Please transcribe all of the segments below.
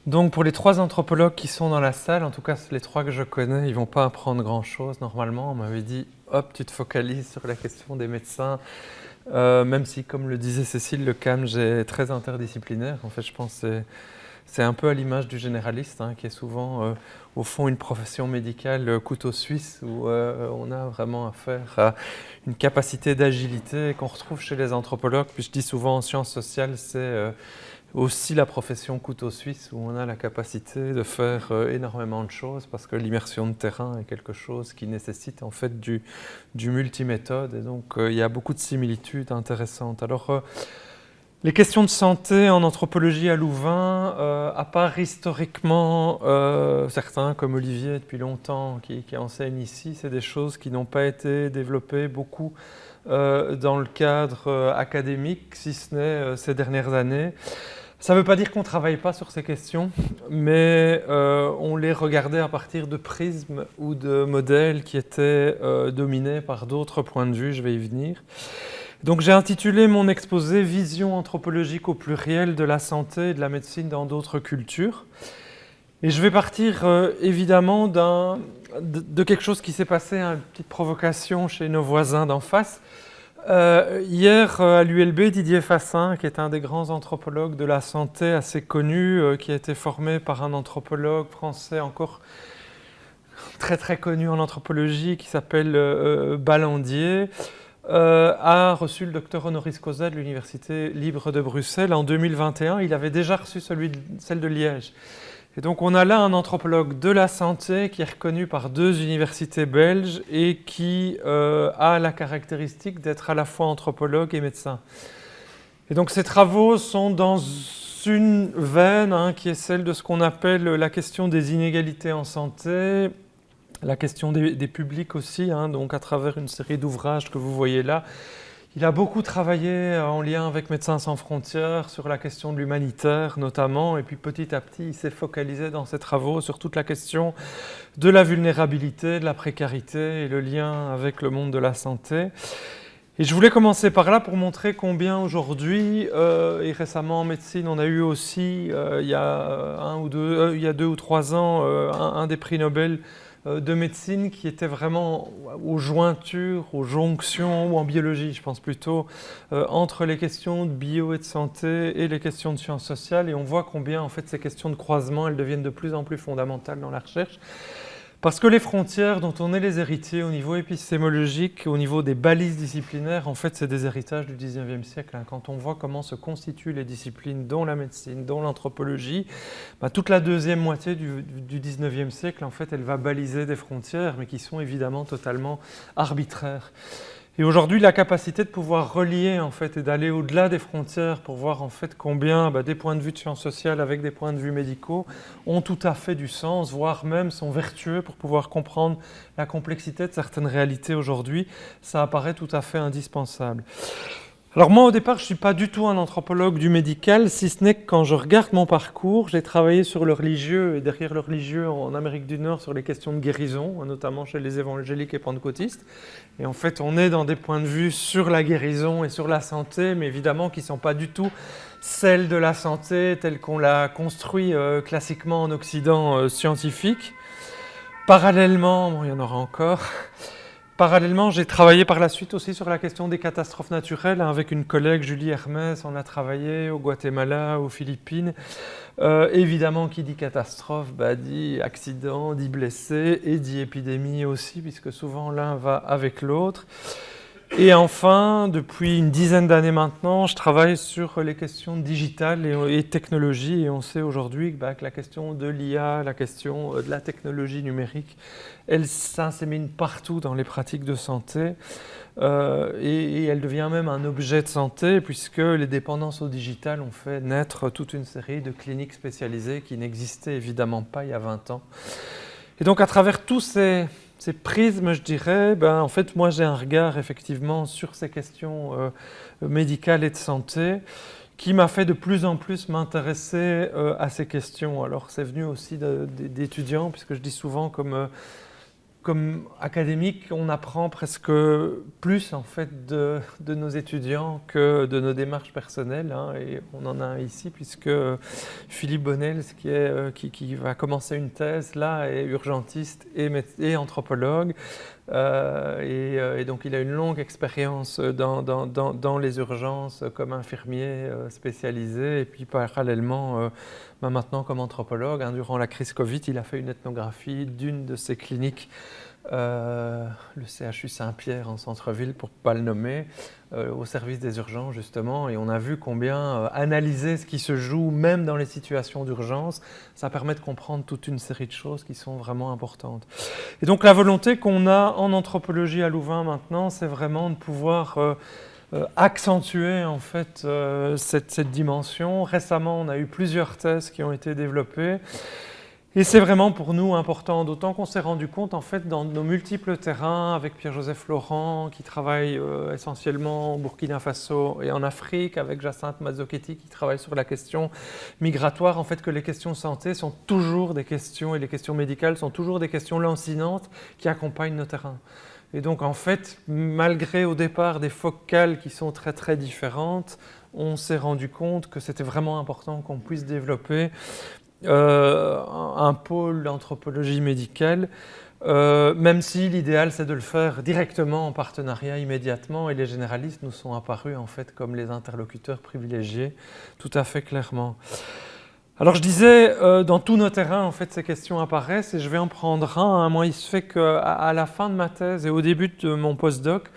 Donc pour les 3 anthropologues qui sont dans la salle, en tout cas les 3 que je connais, ils vont pas apprendre grand-chose normalement. On m'avait dit, hop, tu te focalises sur la question des médecins, même si, comme le disait Cécile, le CAMG est très interdisciplinaire. En fait, je pense que c'est un peu à l'image du généraliste, hein, qui est souvent, au fond, une profession médicale couteau suisse, où on a vraiment affaire à une capacité d'agilité qu'on retrouve chez les anthropologues. Puis je dis souvent en sciences sociales, c'est aussi la profession couteau suisse, où on a la capacité de faire énormément de choses, parce que l'immersion de terrain est quelque chose qui nécessite en fait du multiméthode, et donc il y a beaucoup de similitudes intéressantes. Alors, les questions de santé en anthropologie à Louvain, à part historiquement certains comme Olivier depuis longtemps qui enseigne ici, c'est des choses qui n'ont pas été développées beaucoup dans le cadre académique, si ce n'est ces dernières années. Ça ne veut pas dire qu'on ne travaille pas sur ces questions, mais on les regardait à partir de prismes ou de modèles qui étaient dominés par d'autres points de vue, je vais y venir. Donc j'ai intitulé mon exposé « Vision anthropologique au pluriel de la santé et de la médecine dans d'autres cultures ». Et je vais partir évidemment de quelque chose qui s'est passé, une petite provocation chez nos voisins d'en face. Hier à l'ULB, Didier Fassin, qui est un des grands anthropologues de la santé assez connu, qui a été formé par un anthropologue français encore très très connu en anthropologie, qui s'appelle Ballandier, a reçu le docteur honoris causa de l'Université libre de Bruxelles en 2021. Il avait déjà reçu celle de Liège. Et donc on a là un anthropologue de la santé qui est reconnu par 2 universités belges et qui a la caractéristique d'être à la fois anthropologue et médecin. Et donc ces travaux sont dans une veine qui est celle de ce qu'on appelle la question des inégalités en santé, la question des publics aussi, donc à travers une série d'ouvrages que vous voyez là. Il a beaucoup travaillé en lien avec Médecins sans frontières sur la question de l'humanitaire notamment, et puis petit à petit il s'est focalisé dans ses travaux sur toute la question de la vulnérabilité, de la précarité et le lien avec le monde de la santé. Et je voulais commencer par là pour montrer combien aujourd'hui, et récemment en médecine, on a eu aussi, il y a 2 ou 3 ans, un des prix Nobel de médecine qui était vraiment aux jointures, aux jonctions, ou en biologie, je pense plutôt, entre les questions de bio et de santé et les questions de sciences sociales. Et on voit combien, en fait, ces questions de croisement, elles deviennent de plus en plus fondamentales dans la recherche. Parce que les frontières dont on est les héritiers au niveau épistémologique, au niveau des balises disciplinaires, en fait, c'est des héritages du XIXe siècle. Quand on voit comment se constituent les disciplines, dont la médecine, dont l'anthropologie, toute la deuxième moitié du XIXe siècle, en fait, elle va baliser des frontières, mais qui sont évidemment totalement arbitraires. Et aujourd'hui, la capacité de pouvoir relier en fait, et d'aller au-delà des frontières pour voir en fait, combien des points de vue de sciences sociales avec des points de vue médicaux ont tout à fait du sens, voire même sont vertueux pour pouvoir comprendre la complexité de certaines réalités aujourd'hui, ça apparaît tout à fait indispensable. Alors moi, au départ, je ne suis pas du tout un anthropologue du médical, si ce n'est que quand je regarde mon parcours, j'ai travaillé sur le religieux et derrière le religieux en Amérique du Nord sur les questions de guérison, notamment chez les évangéliques et pentecôtistes. Et en fait, on est dans des points de vue sur la guérison et sur la santé, mais évidemment qui ne sont pas du tout celles de la santé telle qu'on l'a construit classiquement en Occident scientifique. Parallèlement, il y en aura encore... Parallèlement, j'ai travaillé par la suite aussi sur la question des catastrophes naturelles. Avec une collègue, Julie Hermès, on a travaillé au Guatemala, aux Philippines. Évidemment, qui dit catastrophe, dit accident, dit blessé et dit épidémie aussi, puisque souvent l'un va avec l'autre. Et enfin, depuis une dizaine d'années maintenant, je travaille sur les questions digitales et technologie. Et on sait aujourd'hui que la question de l'IA, la question de la technologie numérique, elle s'insémine partout dans les pratiques de santé. Et elle devient même un objet de santé, puisque les dépendances au digital ont fait naître toute une série de cliniques spécialisées qui n'existaient évidemment pas il y a 20 ans. Et donc, à travers tous ces prismes, je dirais, en fait, moi, j'ai un regard, effectivement, sur ces questions médicales et de santé qui m'a fait de plus en plus m'intéresser à ces questions. Alors, c'est venu aussi d'étudiants, puisque je dis souvent, comme comme académique, on apprend presque plus en fait de nos étudiants que de nos démarches personnelles, hein, et on en a un ici puisque Philippe Bonnel, qui va commencer une thèse là, est urgentiste et anthropologue. Et donc il a une longue expérience dans les urgences comme infirmier spécialisé, et puis parallèlement maintenant comme anthropologue, hein, durant la crise Covid, il a fait une ethnographie d'une de ses cliniques, le CHU Saint-Pierre en centre-ville pour ne pas le nommer, au service des urgences justement, et on a vu combien analyser ce qui se joue même dans les situations d'urgence, ça permet de comprendre toute une série de choses qui sont vraiment importantes. Et donc la volonté qu'on a en anthropologie à Louvain maintenant, c'est vraiment de pouvoir accentuer en fait cette dimension. Récemment, on a eu plusieurs thèses qui ont été développées. Et c'est vraiment pour nous important, d'autant qu'on s'est rendu compte en fait dans nos multiples terrains avec Pierre-Joseph Laurent qui travaille essentiellement au Burkina Faso et en Afrique, avec Jacinthe Mazzochetti qui travaille sur la question migratoire, en fait que les questions santé sont toujours des questions, et les questions médicales sont toujours des questions lancinantes qui accompagnent nos terrains. Et donc en fait, malgré au départ des focales qui sont très très différentes, on s'est rendu compte que c'était vraiment important qu'on puisse développer un pôle d'anthropologie médicale, même si l'idéal c'est de le faire directement en partenariat immédiatement, et les généralistes nous sont apparus en fait comme les interlocuteurs privilégiés, tout à fait clairement. Alors je disais, dans tous nos terrains en fait ces questions apparaissent, et je vais en prendre un. Hein. Moi il se fait qu'à la fin de ma thèse et au début de mon postdoc,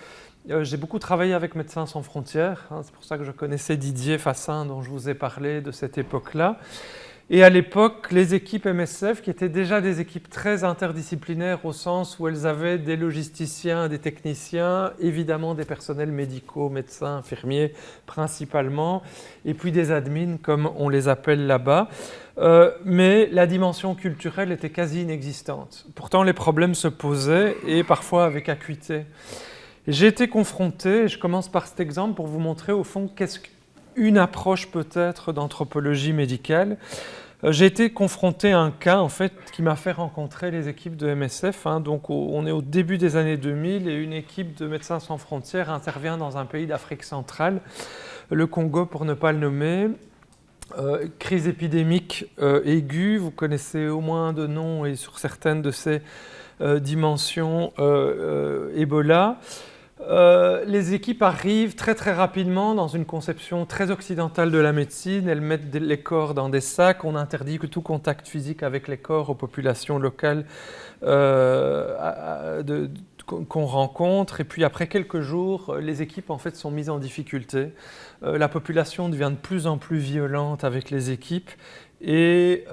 j'ai beaucoup travaillé avec Médecins sans frontières, hein. C'est pour ça que je connaissais Didier Fassin dont je vous ai parlé de cette époque-là. Et à l'époque, les équipes MSF, qui étaient déjà des équipes très interdisciplinaires au sens où elles avaient des logisticiens, des techniciens, évidemment des personnels médicaux, médecins, infirmiers principalement, et puis des admins comme on les appelle là-bas. Mais la dimension culturelle était quasi inexistante. Pourtant, les problèmes se posaient, et parfois avec acuité. Et j'ai été confronté, et je commence par cet exemple pour vous montrer au fond qu'est-ce qu'une approche peut-être d'anthropologie médicale. J'ai été confronté à un cas en fait, qui m'a fait rencontrer les équipes de MSF. Hein. Donc, on est au début des années 2000 et une équipe de Médecins sans frontières intervient dans un pays d'Afrique centrale, le Congo pour ne pas le nommer. Crise épidémique aiguë, vous connaissez au moins de noms et sur certaines de ces dimensions Ebola. Les équipes arrivent très très rapidement dans une conception très occidentale de la médecine. Elles mettent les corps dans des sacs. On interdit que tout contact physique avec les corps aux populations locales qu'on rencontre. Et puis après quelques jours, les équipes en fait sont mises en difficulté. La population devient de plus en plus violente avec les équipes. Et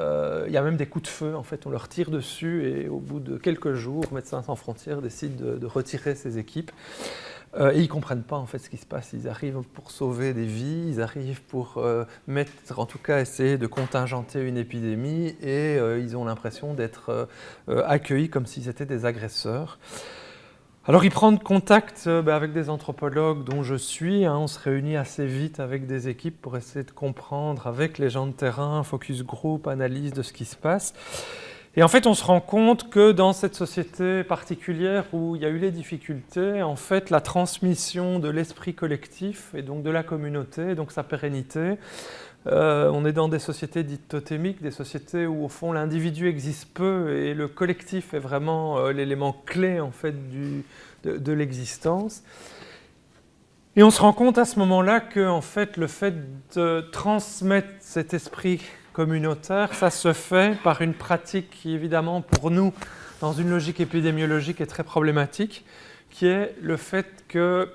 il y a même des coups de feu, en fait, on leur tire dessus, et au bout de quelques jours, Médecins sans frontières décide de retirer ses équipes. Et ils ne comprennent pas en fait ce qui se passe. Ils arrivent pour sauver des vies, ils arrivent pour en tout cas essayer de contingenter une épidémie, et ils ont l'impression d'être accueillis comme s'ils étaient des agresseurs. Alors ils prennent contact avec des anthropologues dont je suis, hein. On se réunit assez vite avec des équipes pour essayer de comprendre avec les gens de terrain, focus group, analyse de ce qui se passe. Et en fait on se rend compte que dans cette société particulière où il y a eu les difficultés, en fait la transmission de l'esprit collectif et donc de la communauté, donc sa pérennité, on est dans des sociétés dites totémiques, des sociétés où au fond l'individu existe peu et le collectif est vraiment l'élément clé en fait de l'existence. Et on se rend compte à ce moment-là que en fait, le fait de transmettre cet esprit communautaire, ça se fait par une pratique qui évidemment pour nous, dans une logique épidémiologique, est très problématique, qui est le fait que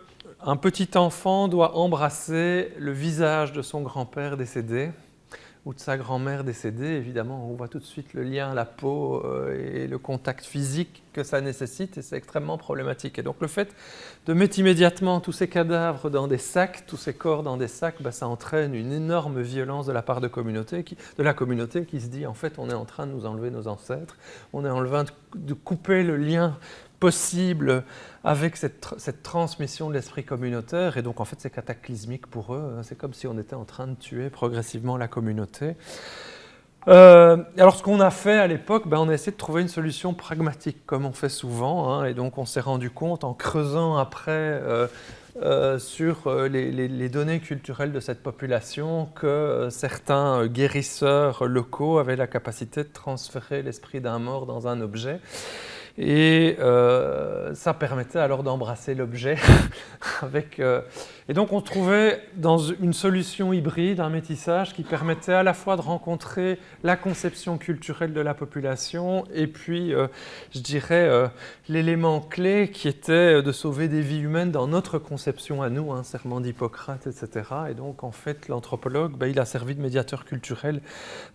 un petit enfant doit embrasser le visage de son grand-père décédé ou de sa grand-mère décédée. Évidemment, on voit tout de suite le lien à la peau et le contact physique que ça nécessite, et c'est extrêmement problématique. Et donc le fait de mettre immédiatement tous ces cadavres dans des sacs, tous ces corps dans des sacs, ça entraîne une énorme violence de la part de la communauté qui se dit en fait on est en train de nous enlever nos ancêtres, on est en train de couper le lien possible avec cette transmission de l'esprit communautaire, et donc en fait c'est cataclysmique pour eux, c'est comme si on était en train de tuer progressivement la communauté. Alors ce qu'on a fait à l'époque, on a essayé de trouver une solution pragmatique, comme on fait souvent, hein, et donc on s'est rendu compte en creusant après sur les données culturelles de cette population que certains guérisseurs locaux avaient la capacité de transférer l'esprit d'un mort dans un objet. Et ça permettait alors d'embrasser l'objet. Et donc on trouvait dans une solution hybride, un métissage qui permettait à la fois de rencontrer la conception culturelle de la population et puis, je dirais, l'élément clé qui était de sauver des vies humaines dans notre conception à nous, hein, serment d'Hippocrate, etc. Et donc en fait l'anthropologue, il a servi de médiateur culturel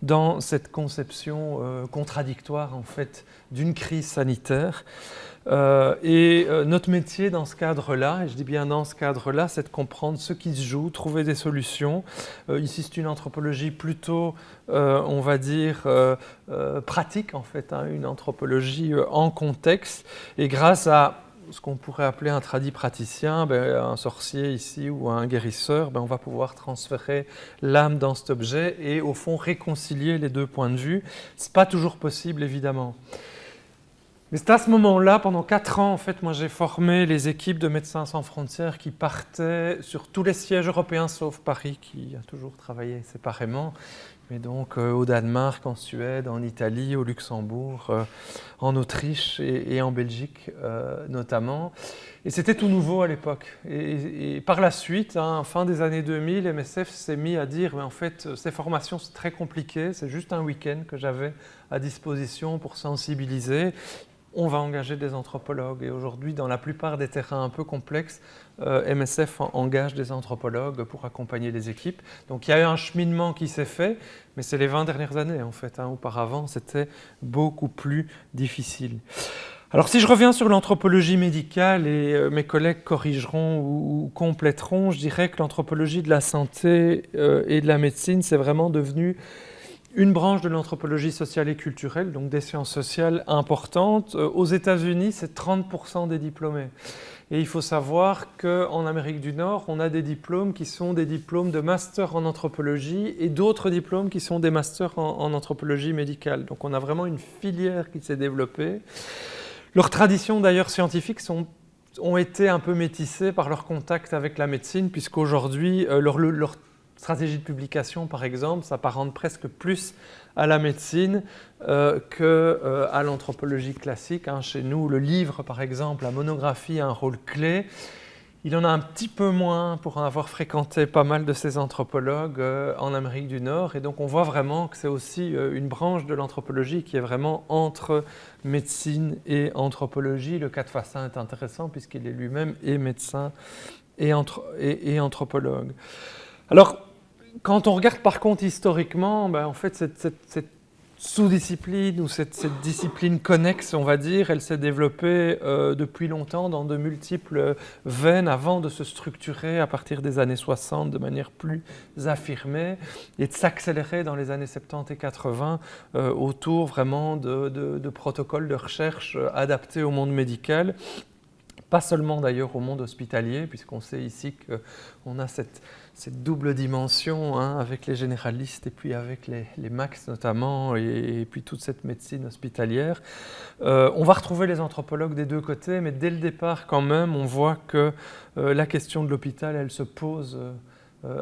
dans cette conception contradictoire en fait d'une crise sanitaire. Notre métier dans ce cadre-là, et je dis bien dans ce cadre-là, c'est de comprendre ce qui se joue, trouver des solutions. Ici, c'est une anthropologie plutôt, on va dire, pratique en fait, hein, une anthropologie en contexte. Et grâce à ce qu'on pourrait appeler un tradit praticien, un sorcier ici ou un guérisseur, on va pouvoir transférer l'âme dans cet objet et au fond réconcilier les deux points de vue. Ce n'est pas toujours possible évidemment. Mais c'est à ce moment-là, pendant 4 ans, en fait, moi j'ai formé les équipes de Médecins sans frontières qui partaient sur tous les sièges européens sauf Paris, qui a toujours travaillé séparément, mais donc au Danemark, en Suède, en Italie, au Luxembourg, en Autriche et en Belgique notamment. Et c'était tout nouveau à l'époque. Et par la suite, hein, fin des années 2000, MSF s'est mis à dire mais en fait, ces formations, c'est très compliqué, c'est juste un week-end que j'avais à disposition pour sensibiliser. On va engager des anthropologues. Et aujourd'hui, dans la plupart des terrains un peu complexes, MSF engage des anthropologues pour accompagner les équipes. Donc il y a eu un cheminement qui s'est fait, mais c'est les 20 dernières années en fait. Hein. Auparavant, c'était beaucoup plus difficile. Alors si je reviens sur l'anthropologie médicale, et mes collègues corrigeront ou compléteront, je dirais que l'anthropologie de la santé et de la médecine, c'est vraiment devenu une branche de l'anthropologie sociale et culturelle, donc des sciences sociales importantes. Aux États-Unis, c'est 30% des diplômés. Et il faut savoir qu'en Amérique du Nord, on a des diplômes qui sont des diplômes de master en anthropologie et d'autres diplômes qui sont des masters en anthropologie médicale. Donc on a vraiment une filière qui s'est développée. Leurs traditions d'ailleurs scientifiques ont été un peu métissées par leur contact avec la médecine, puisqu'aujourd'hui, leur stratégie de publication, par exemple, s'apparente presque plus à la médecine qu'à l'anthropologie classique. Hein. Chez nous, le livre, par exemple, la monographie a un rôle clé. Il en a un petit peu moins pour en avoir fréquenté pas mal de ces anthropologues en Amérique du Nord. Et donc on voit vraiment que c'est aussi une branche de l'anthropologie qui est vraiment entre médecine et anthropologie. Le cas de Fassin est intéressant puisqu'il est lui-même et médecin et anthropologue. Alors, quand on regarde par contre historiquement, en fait cette sous-discipline ou cette discipline connexe, on va dire, elle s'est développée depuis longtemps dans de multiples veines avant de se structurer à partir des années 60 de manière plus affirmée et de s'accélérer dans les années 70 et 80 autour vraiment de protocoles de recherche adaptés au monde médical. Pas seulement d'ailleurs au monde hospitalier, puisqu'on sait ici qu'on a cette double dimension hein, avec les généralistes et puis avec les MAX notamment, et puis toute cette médecine hospitalière. On va retrouver les anthropologues des deux côtés, mais dès le départ quand même, on voit que la question de l'hôpital, elle se pose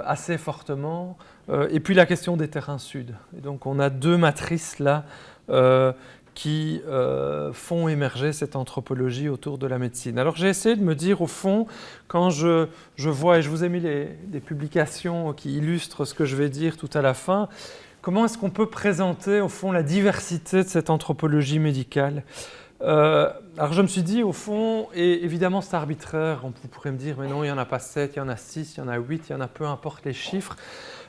assez fortement. Et puis la question des terrains sud. Et donc on a deux matrices là qui font émerger cette anthropologie autour de la médecine. Alors j'ai essayé de me dire au fond, quand je vois, et je vous ai mis des publications qui illustrent ce que je vais dire tout à la fin, comment est-ce qu'on peut présenter au fond la diversité de cette anthropologie médicale ? Alors je me suis dit au fond, et évidemment c'est arbitraire, on pourrait me dire mais non il n'y en a pas 7, il y en a 6, il y en a 8, il y en a peu importe les chiffres.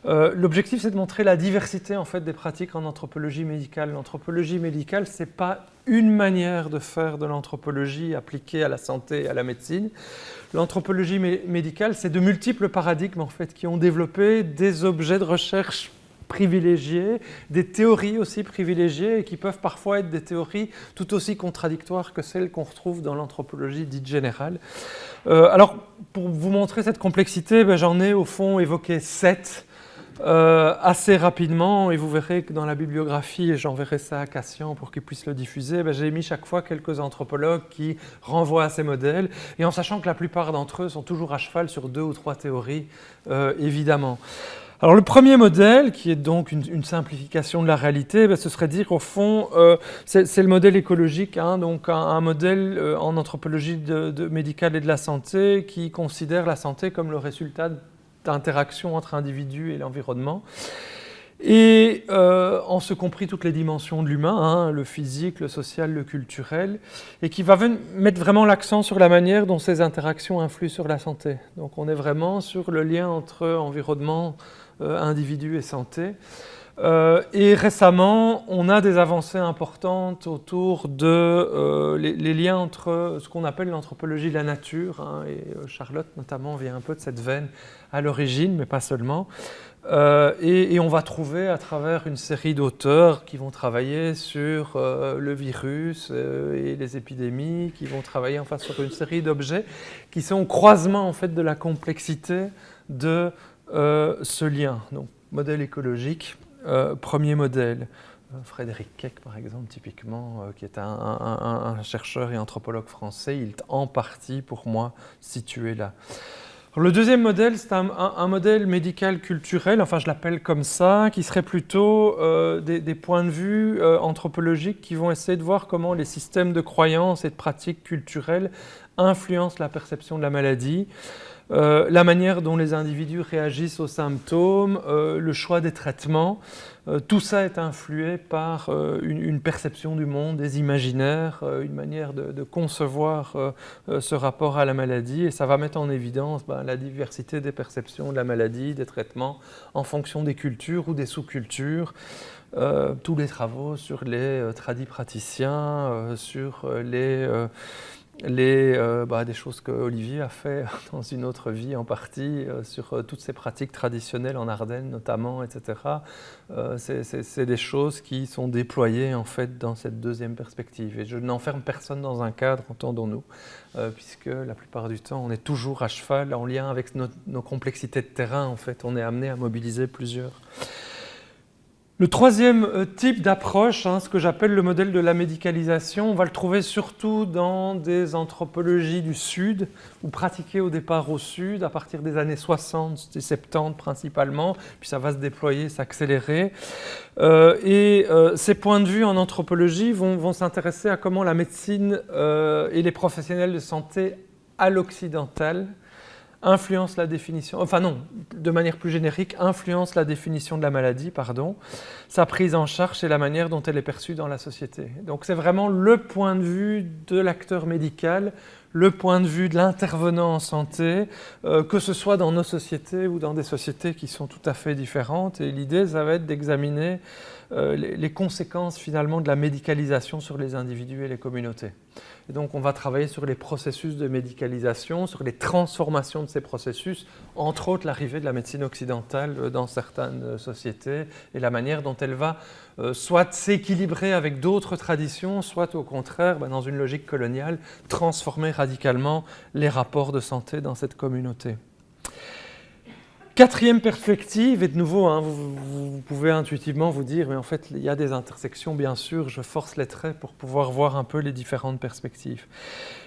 L'objectif c'est de montrer la diversité en fait, des pratiques en anthropologie médicale. L'anthropologie médicale ce n'est pas une manière de faire de l'anthropologie appliquée à la santé et à la médecine. L'anthropologie médicale c'est de multiples paradigmes en fait, qui ont développé des objets de recherche privilégiées, des théories aussi privilégiées et qui peuvent parfois être des théories tout aussi contradictoires que celles qu'on retrouve dans l'anthropologie dite générale. Alors, pour vous montrer cette complexité, j'en ai au fond évoqué 7 assez rapidement, et vous verrez que dans la bibliographie, et j'enverrai ça à Cassian pour qu'il puisse le diffuser, j'ai mis chaque fois quelques anthropologues qui renvoient à ces modèles, et en sachant que la plupart d'entre eux sont toujours à cheval sur 2 ou 3 théories, évidemment. Alors le premier modèle, qui est donc une simplification de la réalité, ce serait dire au fond, c'est le modèle écologique, hein, donc un modèle en anthropologie médicale et de la santé qui considère la santé comme le résultat d'interaction entre individus et l'environnement. Et en ce compris toutes les dimensions de l'humain, hein, le physique, le social, le culturel, et qui va mettre vraiment l'accent sur la manière dont ces interactions influent sur la santé. Donc on est vraiment sur le lien entre environnement, individu et santé. Et récemment, on a des avancées importantes autour de les liens entre ce qu'on appelle l'anthropologie de la nature, hein, et Charlotte notamment vient un peu de cette veine à l'origine, mais pas seulement. Et on va trouver à travers une série d'auteurs qui vont travailler sur le virus et les épidémies, qui vont travailler enfin sur une série d'objets qui sont au croisement en fait de la complexité de ce lien. Donc modèle écologique, premier modèle. Frédéric Keck, par exemple, typiquement, qui est un chercheur et anthropologue français, il est en partie, pour moi, situé là. Le deuxième modèle, c'est un modèle médical-culturel, enfin je l'appelle comme ça, qui serait plutôt des points de vue anthropologiques qui vont essayer de voir comment les systèmes de croyances et de pratiques culturelles influencent la perception de la maladie, la manière dont les individus réagissent aux symptômes, le choix des traitements. Tout ça est influé par une perception du monde, des imaginaires, une manière de concevoir ce rapport à la maladie, et ça va mettre en évidence la diversité des perceptions de la maladie, des traitements, en fonction des cultures ou des sous-cultures. Tous les travaux sur les tradipraticiens, sur des choses que Olivier a fait dans une autre vie en partie, sur toutes ces pratiques traditionnelles en Ardennes notamment, etc. C'est des choses qui sont déployées en fait dans cette deuxième perspective. Et je n'enferme personne dans un cadre, entendons-nous, puisque la plupart du temps on est toujours à cheval en lien avec nos complexités de terrain. En fait, on est amené à mobiliser plusieurs. Le troisième type d'approche, hein, ce que j'appelle le modèle de la médicalisation, on va le trouver surtout dans des anthropologies du Sud, ou pratiquées au départ au Sud, à partir des années 60 et 70 principalement, puis ça va se déployer, s'accélérer. Ces points de vue en anthropologie vont s'intéresser à comment la médecine et les professionnels de santé à l'occidental influence la définition, enfin non, de manière plus générique, influence la définition de la maladie, sa prise en charge et la manière dont elle est perçue dans la société. Donc c'est vraiment le point de vue de l'acteur médical, le point de vue de l'intervenant en santé, que ce soit dans nos sociétés ou dans des sociétés qui sont tout à fait différentes. Et l'idée, ça va être d'examiner les conséquences finalement de la médicalisation sur les individus et les communautés. Et donc on va travailler sur les processus de médicalisation, sur les transformations de ces processus, entre autres l'arrivée de la médecine occidentale dans certaines sociétés et la manière dont elle va soit s'équilibrer avec d'autres traditions, soit au contraire, dans une logique coloniale, transformer radicalement les rapports de santé dans cette communauté. Quatrième perspective, et de nouveau, hein, vous pouvez intuitivement vous dire, mais en fait, il y a des intersections, bien sûr, je force les traits pour pouvoir voir un peu les différentes perspectives.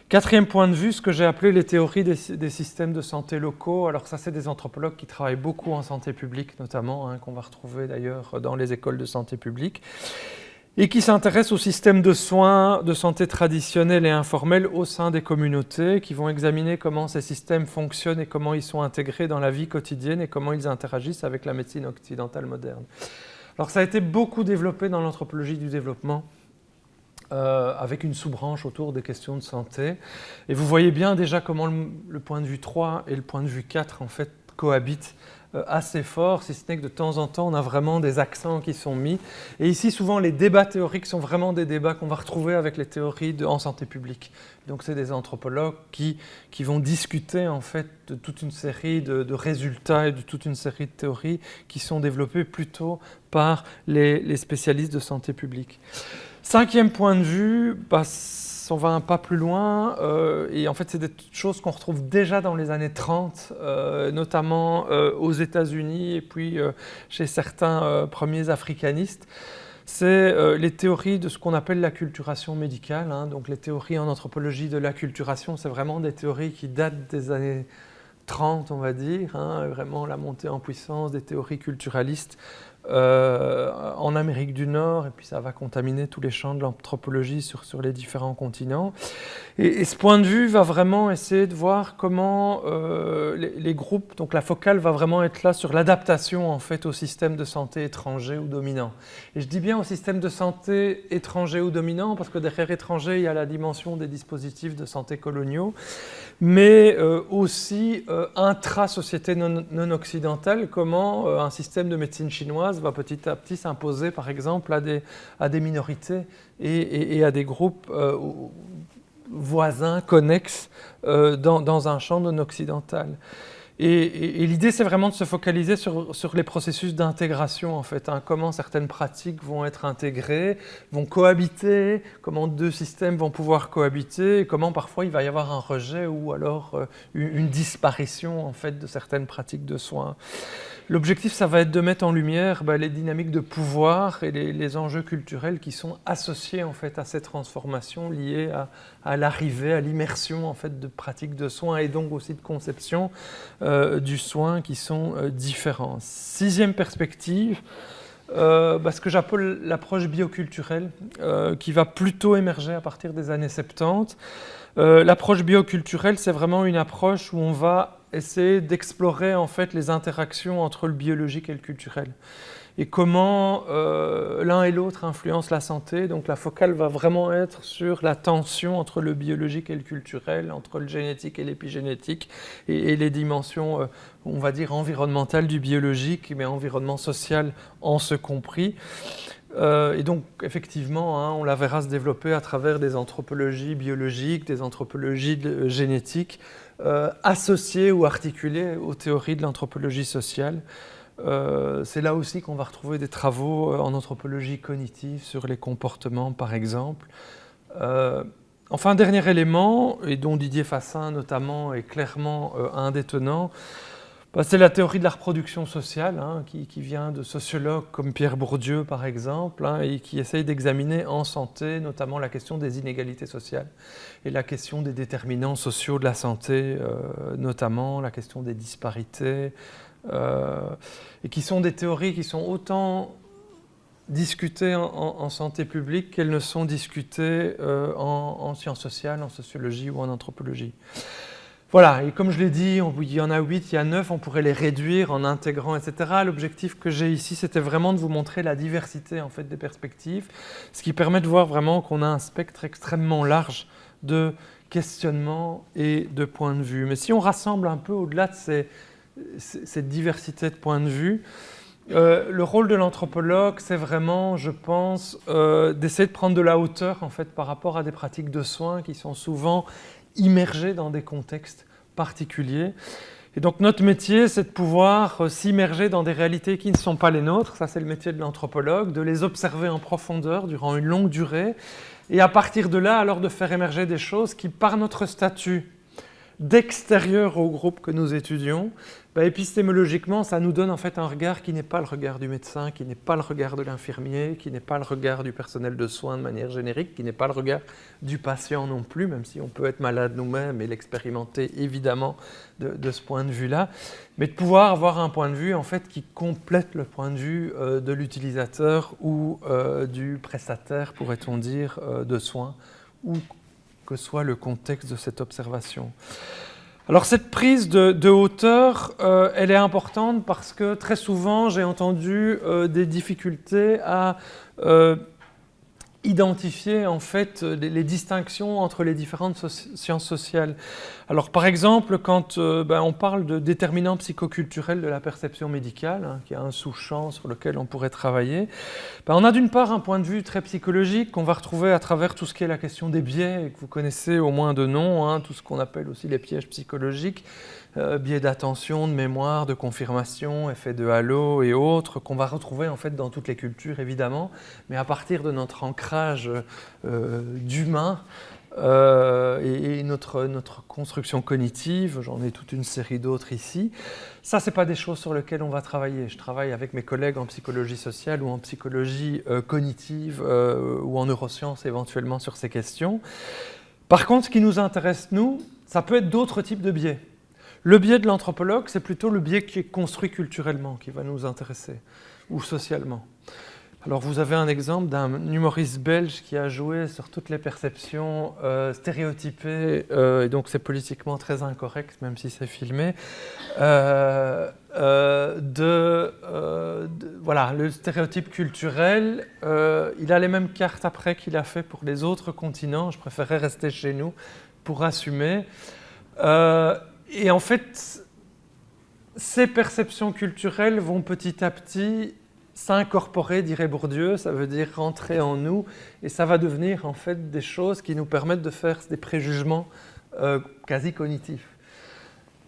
Quatrième point de vue, ce que j'ai appelé les théories des systèmes de santé locaux. Alors ça, c'est des anthropologues qui travaillent beaucoup en santé publique, notamment, hein, qu'on va retrouver d'ailleurs dans les écoles de santé publique, et qui s'intéressent aux systèmes de soins de santé traditionnels et informels au sein des communautés, qui vont examiner comment ces systèmes fonctionnent et comment ils sont intégrés dans la vie quotidienne et comment ils interagissent avec la médecine occidentale moderne. Alors ça a été beaucoup développé dans l'anthropologie du développement, avec une sous-branche autour des questions de santé. Et vous voyez bien déjà comment le point de vue 3 et le point de vue 4 en fait cohabitent assez fort, si ce n'est que de temps en temps, on a vraiment des accents qui sont mis. Et ici, souvent, les débats théoriques sont vraiment des débats qu'on va retrouver avec les théories en santé publique. Donc, c'est des anthropologues qui vont discuter, en fait, de toute une série de résultats et de toute une série de théories qui sont développées plutôt par les spécialistes de santé publique. Cinquième point de vue, on va un pas plus loin, et en fait c'est des choses qu'on retrouve déjà dans les années 30, notamment aux États-Unis et puis chez certains premiers africanistes. C'est les théories de ce qu'on appelle l'acculturation médicale. Donc les théories en anthropologie de l'acculturation, c'est vraiment des théories qui datent des années 30, on va dire, vraiment la montée en puissance des théories culturalistes en Amérique du Nord, et puis ça va contaminer tous les champs de l'anthropologie sur les différents continents. Et ce point de vue va vraiment essayer de voir comment les groupes, donc la focale va vraiment être là sur l'adaptation en fait au système de santé étranger ou dominant. Et je dis bien au système de santé étranger ou dominant parce que derrière étranger, il y a la dimension des dispositifs de santé coloniaux, mais aussi intra-société non occidentale, comment un système de médecine chinoise va petit à petit s'imposer par exemple à des minorités et à des groupes voisins, connexes, dans un champ non occidental. Et l'idée, c'est vraiment de se focaliser sur les processus d'intégration, en fait, comment certaines pratiques vont être intégrées, vont cohabiter, comment deux systèmes vont pouvoir cohabiter, et comment parfois il va y avoir un rejet ou alors une disparition, en fait, de certaines pratiques de soins. L'objectif, ça va être de mettre en lumière les dynamiques de pouvoir et les enjeux culturels qui sont associés en fait, à ces transformations liées à l'arrivée, à l'immersion en fait, de pratiques de soins et donc aussi de conception du soin qui sont différents. Sixième perspective, ce que j'appelle l'approche bioculturelle qui va plutôt émerger à partir des années 70. L'approche bioculturelle, c'est vraiment une approche où on va essayer d'explorer en fait les interactions entre le biologique et le culturel et comment l'un et l'autre influencent la santé. Donc la focale va vraiment être sur la tension entre le biologique et le culturel, entre le génétique et l'épigénétique et les dimensions, on va dire, environnementales du biologique, mais environnement social en ce compris. Et donc, effectivement, on la verra se développer à travers des anthropologies biologiques, des anthropologies génétiques, associées ou articulées aux théories de l'anthropologie sociale. C'est là aussi qu'on va retrouver des travaux en anthropologie cognitive sur les comportements, par exemple. Enfin, dernier élément, et dont Didier Fassin notamment est clairement un des tenants, c'est la théorie de la reproduction sociale, qui vient de sociologues comme Pierre Bourdieu, par exemple, et qui essaye d'examiner en santé notamment la question des inégalités sociales et la question des déterminants sociaux de la santé, notamment la question des disparités, et qui sont des théories qui sont autant discutées en santé publique qu'elles ne sont discutées en sciences sociales, en sociologie ou en anthropologie. Voilà, et comme je l'ai dit, il y en a 8, il y a 9, on pourrait les réduire en intégrant, etc. L'objectif que j'ai ici, c'était vraiment de vous montrer la diversité en fait, des perspectives, ce qui permet de voir vraiment qu'on a un spectre extrêmement large de questionnements et de points de vue. Mais si on rassemble un peu au-delà de cette diversité de points de vue, le rôle de l'anthropologue, c'est vraiment, je pense, d'essayer de prendre de la hauteur en fait, par rapport à des pratiques de soins qui sont souvent immergés dans des contextes particuliers. Et donc notre métier, c'est de pouvoir s'immerger dans des réalités qui ne sont pas les nôtres, ça c'est le métier de l'anthropologue, de les observer en profondeur durant une longue durée, et à partir de là, alors de faire émerger des choses qui, par notre statut d'extérieur au groupe que nous étudions, épistémologiquement, ça nous donne en fait un regard qui n'est pas le regard du médecin, qui n'est pas le regard de l'infirmier, qui n'est pas le regard du personnel de soins de manière générique, qui n'est pas le regard du patient non plus, même si on peut être malade nous-mêmes et l'expérimenter évidemment de ce point de vue-là, mais de pouvoir avoir un point de vue en fait qui complète le point de vue de l'utilisateur ou du prestataire, pourrait-on dire, de soins, ou que soit le contexte de cette observation. Alors cette prise de hauteur, elle est importante parce que très souvent j'ai entendu des difficultés à identifier en fait les distinctions entre les différentes sciences sociales. Alors par exemple, quand on parle de déterminants psychoculturels de la perception médicale, qui est un sous-champ sur lequel on pourrait travailler, on a d'une part un point de vue très psychologique qu'on va retrouver à travers tout ce qui est la question des biais, et que vous connaissez au moins de nom, tout ce qu'on appelle aussi les pièges psychologiques, biais d'attention, de mémoire, de confirmation, effet de halo et autres, qu'on va retrouver en fait dans toutes les cultures évidemment, mais à partir de notre ancrage d'humain, et notre construction cognitive, j'en ai toute une série d'autres ici. Ça, ce n'est pas des choses sur lesquelles on va travailler. Je travaille avec mes collègues en psychologie sociale ou en psychologie cognitive ou en neurosciences éventuellement sur ces questions. Par contre, ce qui nous intéresse, nous, ça peut être d'autres types de biais. Le biais de l'anthropologue, c'est plutôt le biais qui est construit culturellement, qui va nous intéresser, ou socialement. Alors vous avez un exemple d'un humoriste belge qui a joué sur toutes les perceptions stéréotypées, et donc c'est politiquement très incorrect, même si c'est filmé, voilà, le stéréotype culturel. Il a les mêmes cartes après qu'il a fait pour les autres continents. Je préférais rester chez nous pour assumer. Et en fait, ces perceptions culturelles vont petit à petit s'incorporer, dirait Bourdieu, ça veut dire rentrer en nous, et ça va devenir en fait des choses qui nous permettent de faire des préjugements quasi cognitifs.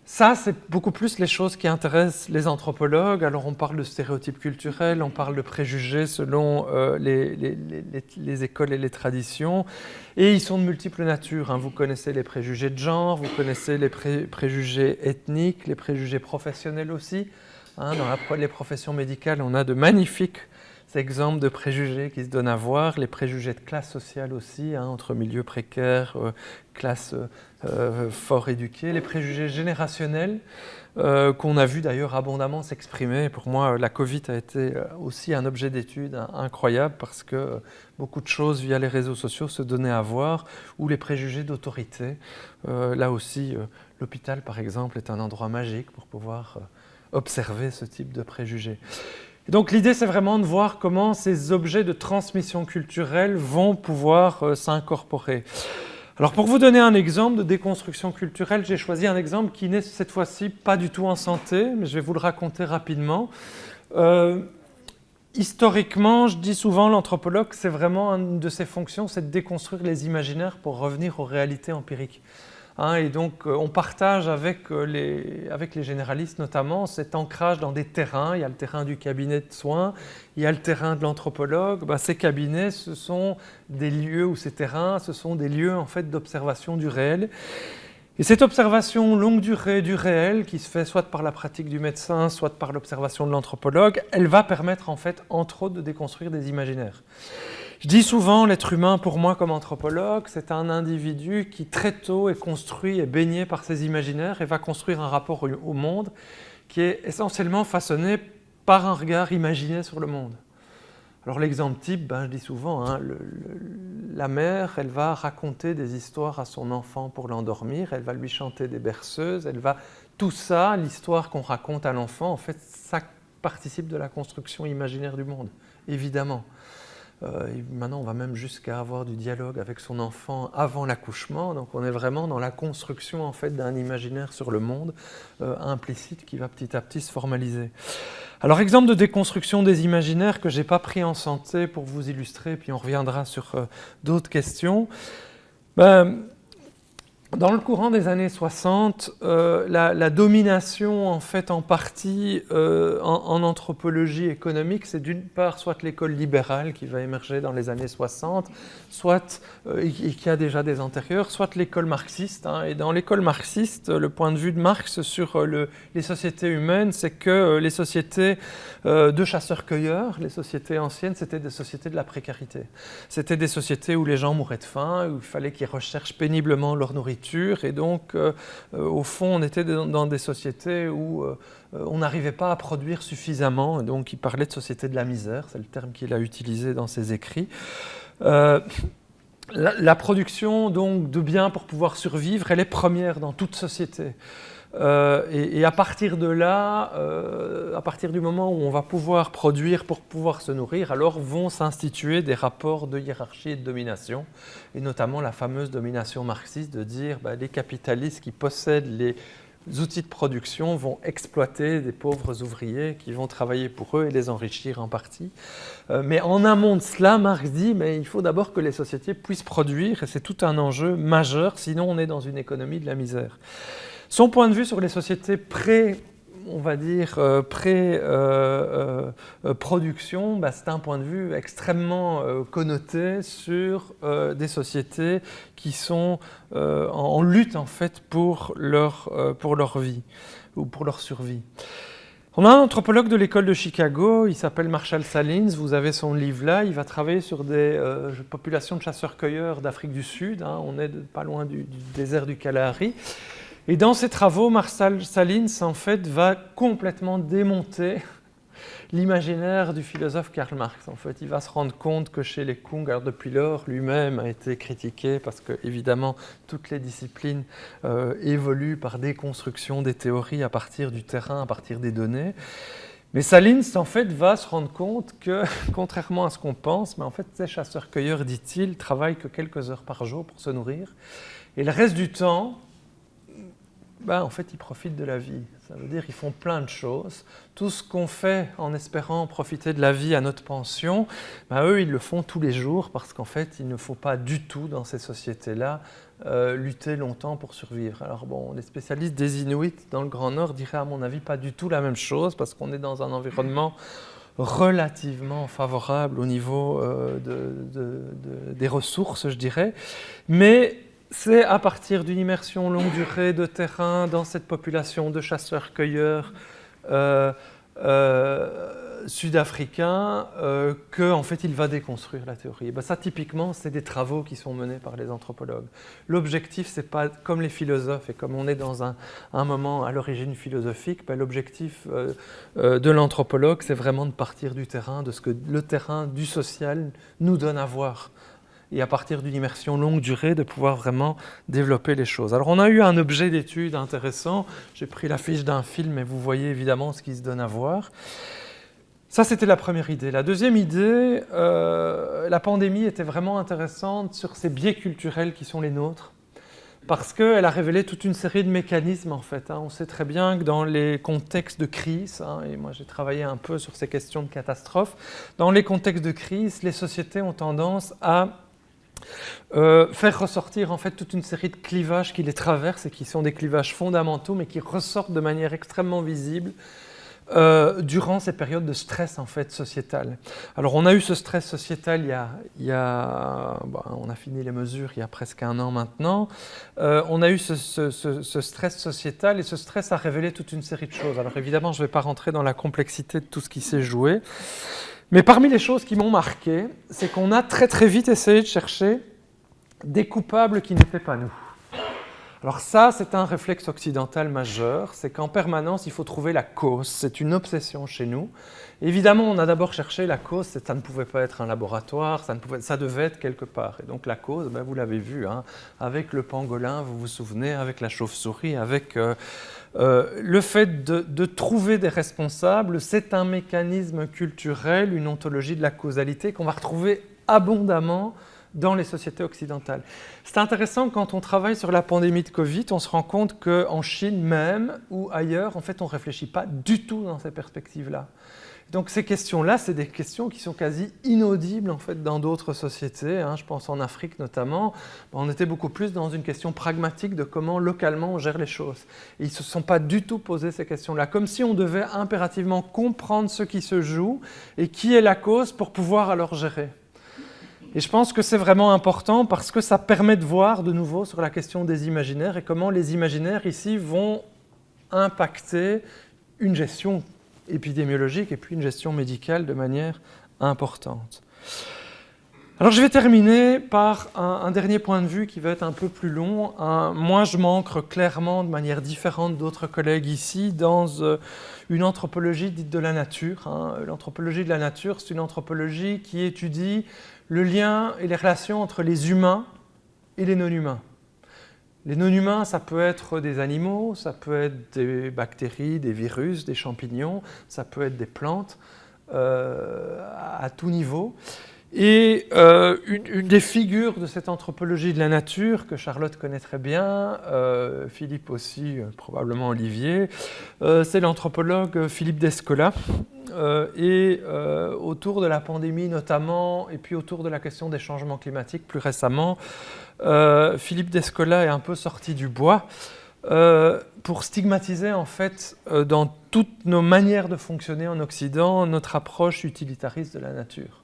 Ça, c'est beaucoup plus les choses qui intéressent les anthropologues. Alors on parle de stéréotypes culturels, on parle de préjugés selon les écoles et les traditions, et ils sont de multiples natures. Vous connaissez les préjugés de genre, vous connaissez les préjugés ethniques, les préjugés professionnels aussi. Dans les professions médicales, on a de magnifiques exemples de préjugés qui se donnent à voir, les préjugés de classe sociale aussi, entre milieux précaires, classes fort éduquées, les préjugés générationnels qu'on a vu d'ailleurs abondamment s'exprimer. Pour moi, la Covid a été aussi un objet d'étude incroyable parce que beaucoup de choses via les réseaux sociaux se donnaient à voir, ou les préjugés d'autorité. Là aussi, l'hôpital par exemple est un endroit magique pour pouvoir observer ce type de préjugés. Et donc l'idée, c'est vraiment de voir comment ces objets de transmission culturelle vont pouvoir s'incorporer. Alors pour vous donner un exemple de déconstruction culturelle, j'ai choisi un exemple qui n'est cette fois-ci pas du tout en santé, mais je vais vous le raconter rapidement. Historiquement, je dis souvent, l'anthropologue, c'est vraiment une de ses fonctions, c'est de déconstruire les imaginaires pour revenir aux réalités empiriques. Et donc, on partage avec les généralistes notamment cet ancrage dans des terrains. Il y a le terrain du cabinet de soins, il y a le terrain de l'anthropologue. Ces cabinets, ce sont des lieux, ou ces terrains, ce sont des lieux en fait, d'observation du réel. Et cette observation longue durée du réel, qui se fait soit par la pratique du médecin, soit par l'observation de l'anthropologue, elle va permettre en fait, entre autres, de déconstruire des imaginaires. Je dis souvent, l'être humain, pour moi comme anthropologue, c'est un individu qui très tôt est construit et baigné par ses imaginaires et va construire un rapport au monde qui est essentiellement façonné par un regard imaginé sur le monde. Alors l'exemple type, je dis souvent, la mère, elle va raconter des histoires à son enfant pour l'endormir, elle va lui chanter des berceuses, tout ça, l'histoire qu'on raconte à l'enfant, en fait, ça participe de la construction imaginaire du monde, évidemment. Et maintenant, on va même jusqu'à avoir du dialogue avec son enfant avant l'accouchement. Donc, on est vraiment dans la construction en fait, d'un imaginaire sur le monde implicite qui va petit à petit se formaliser. Alors, exemple de déconstruction des imaginaires que je n'ai pas pris en santé pour vous illustrer, puis on reviendra sur d'autres questions. Dans le courant des années 60, la domination en fait en partie en anthropologie économique, c'est d'une part soit l'école libérale qui va émerger dans les années 60, soit, et qui a déjà des antérieurs, soit l'école marxiste. Et dans l'école marxiste, le point de vue de Marx sur les sociétés humaines, c'est que les sociétés de chasseurs-cueilleurs, les sociétés anciennes, c'était des sociétés de la précarité. C'était des sociétés où les gens mouraient de faim, où il fallait qu'ils recherchent péniblement leur nourriture. Et donc, au fond, on était dans des sociétés où on n'arrivait pas à produire suffisamment. Et donc, il parlait de société de la misère, c'est le terme qu'il a utilisé dans ses écrits. La production donc, de biens pour pouvoir survivre, elle est première dans toute société. Et à partir de là, à partir du moment où on va pouvoir produire pour pouvoir se nourrir, alors vont s'instituer des rapports de hiérarchie et de domination, et notamment la fameuse domination marxiste de dire les capitalistes qui possèdent les outils de production vont exploiter des pauvres ouvriers qui vont travailler pour eux et les enrichir en partie. Mais en amont de cela, Marx dit il faut d'abord que les sociétés puissent produire, et c'est tout un enjeu majeur, sinon on est dans une économie de la misère. Son point de vue sur les sociétés on va dire, pré-production, c'est un point de vue extrêmement connoté sur des sociétés qui sont en lutte en fait pour leur vie ou pour leur survie. On a un anthropologue de l'école de Chicago, il s'appelle Marshall Salins, vous avez son livre là, il va travailler sur des populations de chasseurs-cueilleurs d'Afrique du Sud, on est pas loin du désert du Kalahari. Et dans ses travaux, Marshall Salins en fait va complètement démonter l'imaginaire du philosophe Karl Marx. En fait, il va se rendre compte que chez les Kung, alors depuis lors, lui-même a été critiqué parce que, évidemment, toutes les disciplines évoluent par déconstruction des théories à partir du terrain, à partir des données. Mais Salins, en fait, va se rendre compte que, contrairement à ce qu'on pense, mais en fait, ces chasseurs-cueilleurs, dit-il, travaillent que quelques heures par jour pour se nourrir. Et le reste du temps, en fait, ils profitent de la vie. Ça veut dire qu'ils font plein de choses. Tout ce qu'on fait en espérant profiter de la vie à notre pension, eux, ils le font tous les jours parce qu'en fait, il ne faut pas du tout, dans ces sociétés-là, lutter longtemps pour survivre. Alors les spécialistes des Inuits dans le Grand Nord diraient, à mon avis, pas du tout la même chose parce qu'on est dans un environnement relativement favorable au niveau des ressources, je dirais. Mais c'est à partir d'une immersion longue durée de terrain dans cette population de chasseurs-cueilleurs sud-africains qu'en fait il va déconstruire la théorie. Ça typiquement c'est des travaux qui sont menés par les anthropologues. L'objectif c'est pas comme les philosophes et comme on est dans un moment à l'origine philosophique, l'objectif de l'anthropologue c'est vraiment de partir du terrain, de ce que le terrain du social nous donne à voir. Et à partir d'une immersion longue durée, de pouvoir vraiment développer les choses. Alors on a eu un objet d'étude intéressant, j'ai pris l'affiche d'un film et vous voyez évidemment ce qui se donne à voir. Ça c'était la première idée. La deuxième idée, la pandémie était vraiment intéressante sur ces biais culturels qui sont les nôtres, parce qu'elle a révélé toute une série de mécanismes en fait. On sait très bien que dans les contextes de crise, et moi j'ai travaillé un peu sur ces questions de catastrophe, dans les contextes de crise, les sociétés ont tendance à faire ressortir en fait toute une série de clivages qui les traversent et qui sont des clivages fondamentaux mais qui ressortent de manière extrêmement visible durant ces périodes de stress en fait sociétal. Alors on a eu ce stress sociétal on a fini les mesures il y a presque 1 an maintenant. On a eu ce stress sociétal et ce stress a révélé toute une série de choses. Alors évidemment je ne vais pas rentrer dans la complexité de tout ce qui s'est joué. Mais parmi les choses qui m'ont marqué, c'est qu'on a très très vite essayé de chercher des coupables qui n'étaient pas nous. Alors ça, c'est un réflexe occidental majeur, c'est qu'en permanence, il faut trouver la cause. C'est une obsession chez nous. Évidemment, on a d'abord cherché la cause, ça ne pouvait pas être un laboratoire, ça devait être quelque part. Et donc la cause, vous l'avez vu, avec le pangolin, vous vous souvenez, avec la chauve-souris, avec... le fait de trouver des responsables, c'est un mécanisme culturel, une ontologie de la causalité qu'on va retrouver abondamment dans les sociétés occidentales. C'est intéressant, quand on travaille sur la pandémie de Covid, on se rend compte qu'en Chine même ou ailleurs, en fait, on ne réfléchit pas du tout dans ces perspectives-là. Donc ces questions-là, c'est des questions qui sont quasi inaudibles en fait, dans d'autres sociétés. Je pense en Afrique notamment. On était beaucoup plus dans une question pragmatique de comment localement on gère les choses. Et ils ne se sont pas du tout posé ces questions-là, comme si on devait impérativement comprendre ce qui se joue et qui est la cause pour pouvoir alors gérer. Et je pense que c'est vraiment important parce que ça permet de voir de nouveau sur la question des imaginaires et comment les imaginaires ici vont impacter une gestion épidémiologique et puis une gestion médicale de manière importante. Alors je vais terminer par un dernier point de vue qui va être un peu plus long. Moi je m'ancre clairement de manière différente d'autres collègues ici dans une anthropologie dite de la nature. L'anthropologie de la nature, c'est une anthropologie qui étudie le lien et les relations entre les humains et les non-humains. Les non-humains, ça peut être des animaux, ça peut être des bactéries, des virus, des champignons, ça peut être des plantes, à tout niveau. Et une des figures de cette anthropologie de la nature, que Charlotte connaît très bien, Philippe aussi, probablement Olivier, c'est l'anthropologue Philippe Descola. Autour de la pandémie notamment, et puis autour de la question des changements climatiques plus récemment, Philippe Descola est un peu sorti du bois pour stigmatiser en fait dans toutes nos manières de fonctionner en Occident notre approche utilitariste de la nature.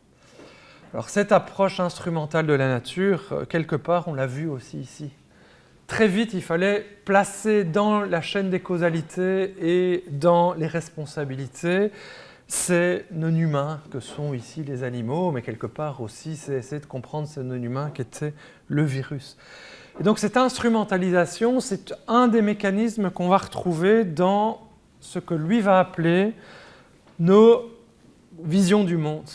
Alors cette approche instrumentale de la nature, quelque part on l'a vu aussi ici. Très vite il fallait placer dans la chaîne des causalités et dans les responsabilités ces non-humains que sont ici les animaux, mais quelque part aussi c'est essayer de comprendre ces non-humains qu'était le virus. Et donc cette instrumentalisation, c'est un des mécanismes qu'on va retrouver dans ce que lui va appeler nos visions du monde.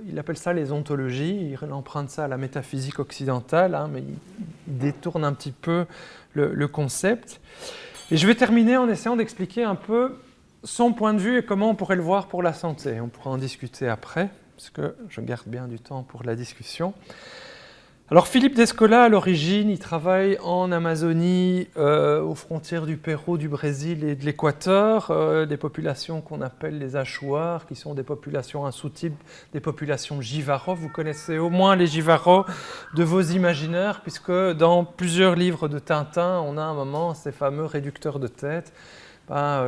Il appelle ça les ontologies, il emprunte ça à la métaphysique occidentale, hein, mais il détourne un petit peu le concept. Et je vais terminer en essayant d'expliquer un peu son point de vue et comment on pourrait le voir pour la santé. On pourra en discuter après, parce que je garde bien du temps pour la discussion. Alors Philippe Descola, à l'origine, il travaille en Amazonie, aux frontières du Pérou, du Brésil et de l'Équateur, des populations qu'on appelle les Achuar, qui sont des populations, un sous-type des populations Jivaro. Vous connaissez au moins les Jivaro de vos imaginaires, puisque dans plusieurs livres de Tintin, on a un moment ces fameux réducteurs de tête.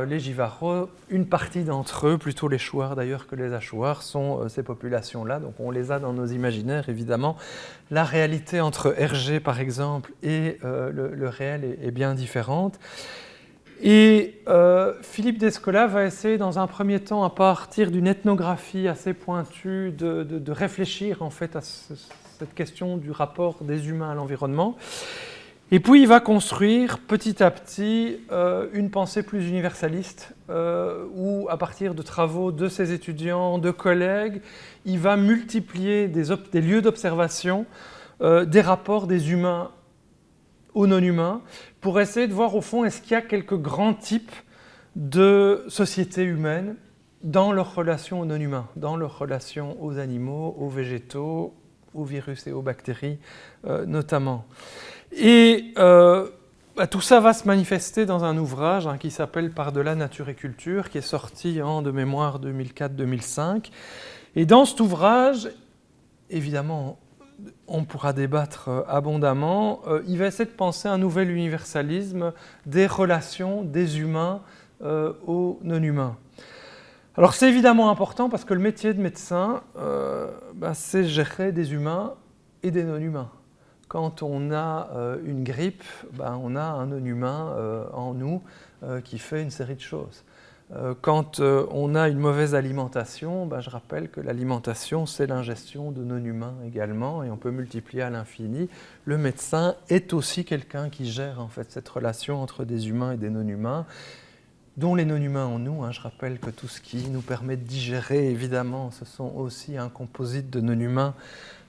Les Jivaro, une partie d'entre eux, plutôt les Chouars d'ailleurs que les Achuar, sont ces populations-là. Donc on les a dans nos imaginaires, évidemment. La réalité entre Hergé, par exemple, et le réel est bien différente. Et Philippe Descola va essayer, dans un premier temps, à partir d'une ethnographie assez pointue, de réfléchir en fait à cette question du rapport des humains à l'environnement. Et puis il va construire petit à petit une pensée plus universaliste où, à partir de travaux de ses étudiants, de collègues, il va multiplier des lieux d'observation, des rapports des humains aux non-humains, pour essayer de voir au fond est-ce qu'il y a quelques grands types de sociétés humaines dans leur relation aux non-humains, dans leur relation aux animaux, aux végétaux, aux virus et aux bactéries notamment. Et tout ça va se manifester dans un ouvrage qui s'appelle « Par-delà nature et culture », qui est sorti de mémoire 2004-2005. Et dans cet ouvrage, évidemment, on pourra débattre abondamment, il va essayer de penser un nouvel universalisme des relations des humains aux non-humains. Alors c'est évidemment important parce que le métier de médecin, c'est gérer des humains et des non-humains. Quand on a une grippe, on a un non-humain en nous qui fait une série de choses. Quand on a une mauvaise alimentation, je rappelle que l'alimentation, c'est l'ingestion de non-humains également, et on peut multiplier à l'infini. Le médecin est aussi quelqu'un qui gère en fait cette relation entre des humains et des non-humains, dont les non-humains en nous. Je rappelle que tout ce qui nous permet de digérer, évidemment, ce sont aussi un composite de non-humains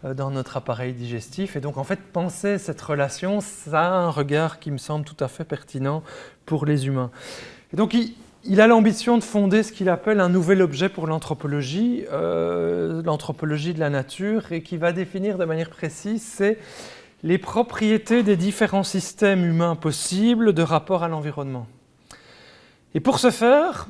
dans notre appareil digestif. Et donc, en fait, penser cette relation, ça a un regard qui me semble tout à fait pertinent pour les humains. Et donc, il a l'ambition de fonder ce qu'il appelle un nouvel objet pour l'anthropologie de la nature, et qui va définir de manière précise, c'est les propriétés des différents systèmes humains possibles de rapport à l'environnement. Et pour ce faire,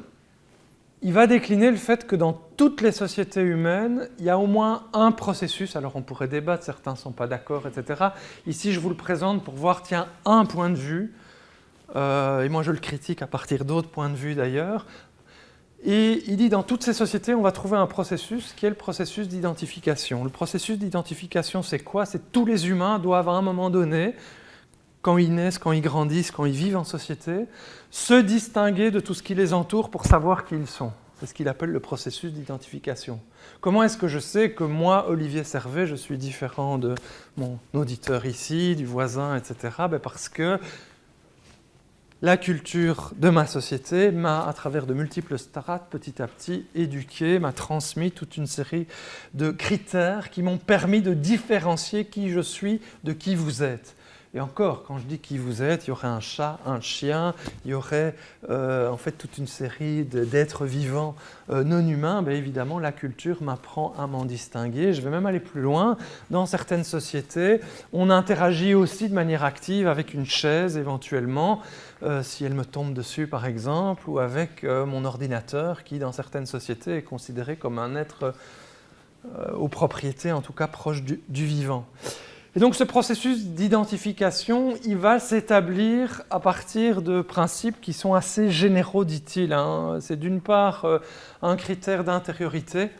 il va décliner le fait que dans toutes les sociétés humaines, il y a au moins un processus, alors on pourrait débattre, certains ne sont pas d'accord, etc. Ici, je vous le présente pour voir, tiens, un point de vue, et moi je le critique à partir d'autres points de vue d'ailleurs, et il dit dans toutes ces sociétés, on va trouver un processus qui est le processus d'identification. Le processus d'identification, c'est quoi? C'est que tous les humains doivent à un moment donné, quand ils naissent, quand ils grandissent, quand ils vivent en société, se distinguer de tout ce qui les entoure pour savoir qui ils sont. C'est ce qu'il appelle le processus d'identification. Comment est-ce que je sais que moi, Olivier Servet, je suis différent de mon auditeur ici, du voisin, etc. Parce que la culture de ma société m'a, à travers de multiples strates, petit à petit éduqué, m'a transmis toute une série de critères qui m'ont permis de différencier qui je suis de qui vous êtes. Et encore, quand je dis qui vous êtes, il y aurait un chat, un chien, il y aurait en fait toute une série d'êtres vivants non humains. Évidemment, la culture m'apprend à m'en distinguer. Je vais même aller plus loin. Dans certaines sociétés, on interagit aussi de manière active avec une chaise éventuellement, si elle me tombe dessus par exemple, ou avec mon ordinateur qui, dans certaines sociétés, est considéré comme un être aux propriétés en tout cas proches du vivant. Et donc ce processus d'identification, il va s'établir à partir de principes qui sont assez généraux, dit-il, hein. C'est d'une part un critère d'intériorité.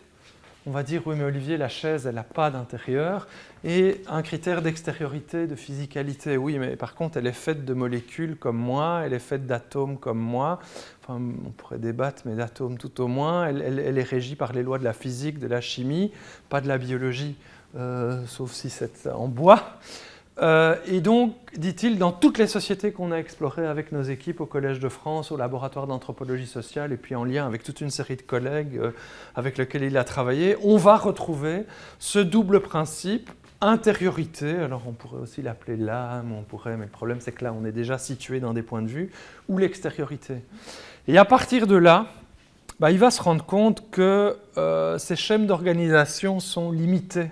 On va dire, oui mais Olivier, la chaise, elle n'a pas d'intérieur. Et un critère d'extériorité, de physicalité. Oui, mais par contre, elle est faite de molécules comme moi, elle est faite d'atomes comme moi. Enfin, on pourrait débattre, mais d'atomes tout au moins. Elle est régie par les lois de la physique, de la chimie, pas de la biologie. Sauf si c'est en bois. Et donc, dit-il, dans toutes les sociétés qu'on a explorées avec nos équipes au Collège de France, au laboratoire d'anthropologie sociale, et puis en lien avec toute une série de collègues avec lesquels il a travaillé, on va retrouver ce double principe, intériorité, alors on pourrait aussi l'appeler l'âme, mais le problème c'est que là on est déjà situé dans des points de vue, ou l'extériorité. Et à partir de là, il va se rendre compte que ces schèmes d'organisation sont limités.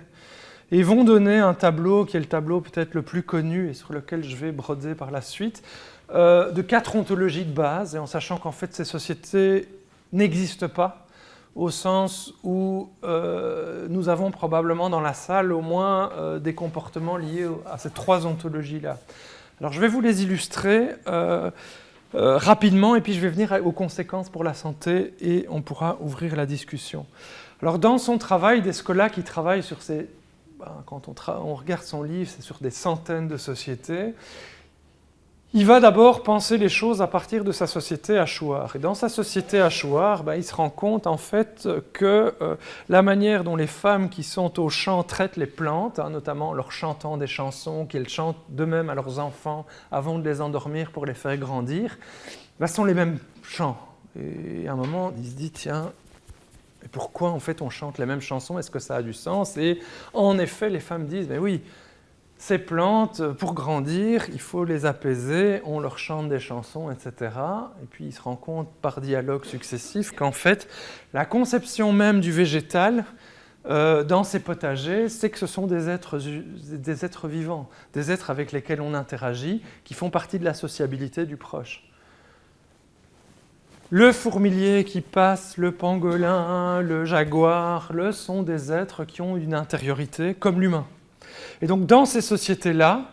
Et vont donner un tableau qui est le tableau peut-être le plus connu et sur lequel je vais broder par la suite, de 4 ontologies de base, et en sachant qu'en fait ces sociétés n'existent pas, au sens où nous avons probablement dans la salle au moins des comportements liés à ces 3 ontologies-là. Alors je vais vous les illustrer rapidement, et puis je vais venir aux conséquences pour la santé, et on pourra ouvrir la discussion. Alors dans son travail, Descola qui travaille sur ces... Quand on regarde son livre, c'est sur des centaines de sociétés. Il va d'abord penser les choses à partir de sa société Achuar. Et dans sa société Achuar, il se rend compte en fait que la manière dont les femmes qui sont au champ traitent les plantes, notamment en leur chantant des chansons qu'elles chantent d'eux-mêmes à leurs enfants avant de les endormir pour les faire grandir, sont les mêmes chants. Et à un moment, il se dit, tiens, et pourquoi en fait on chante les mêmes chansons? Est-ce que ça a du sens? Et en effet, les femmes disent, mais oui, ces plantes, pour grandir, il faut les apaiser, on leur chante des chansons, etc. Et puis il se rend compte par dialogue successif qu'en fait, la conception même du végétal dans ces potagers, c'est que ce sont des êtres vivants, des êtres avec lesquels on interagit, qui font partie de la sociabilité du proche. Le fourmilier qui passe, le pangolin, le jaguar, sont des êtres qui ont une intériorité comme l'humain. Et donc dans ces sociétés-là,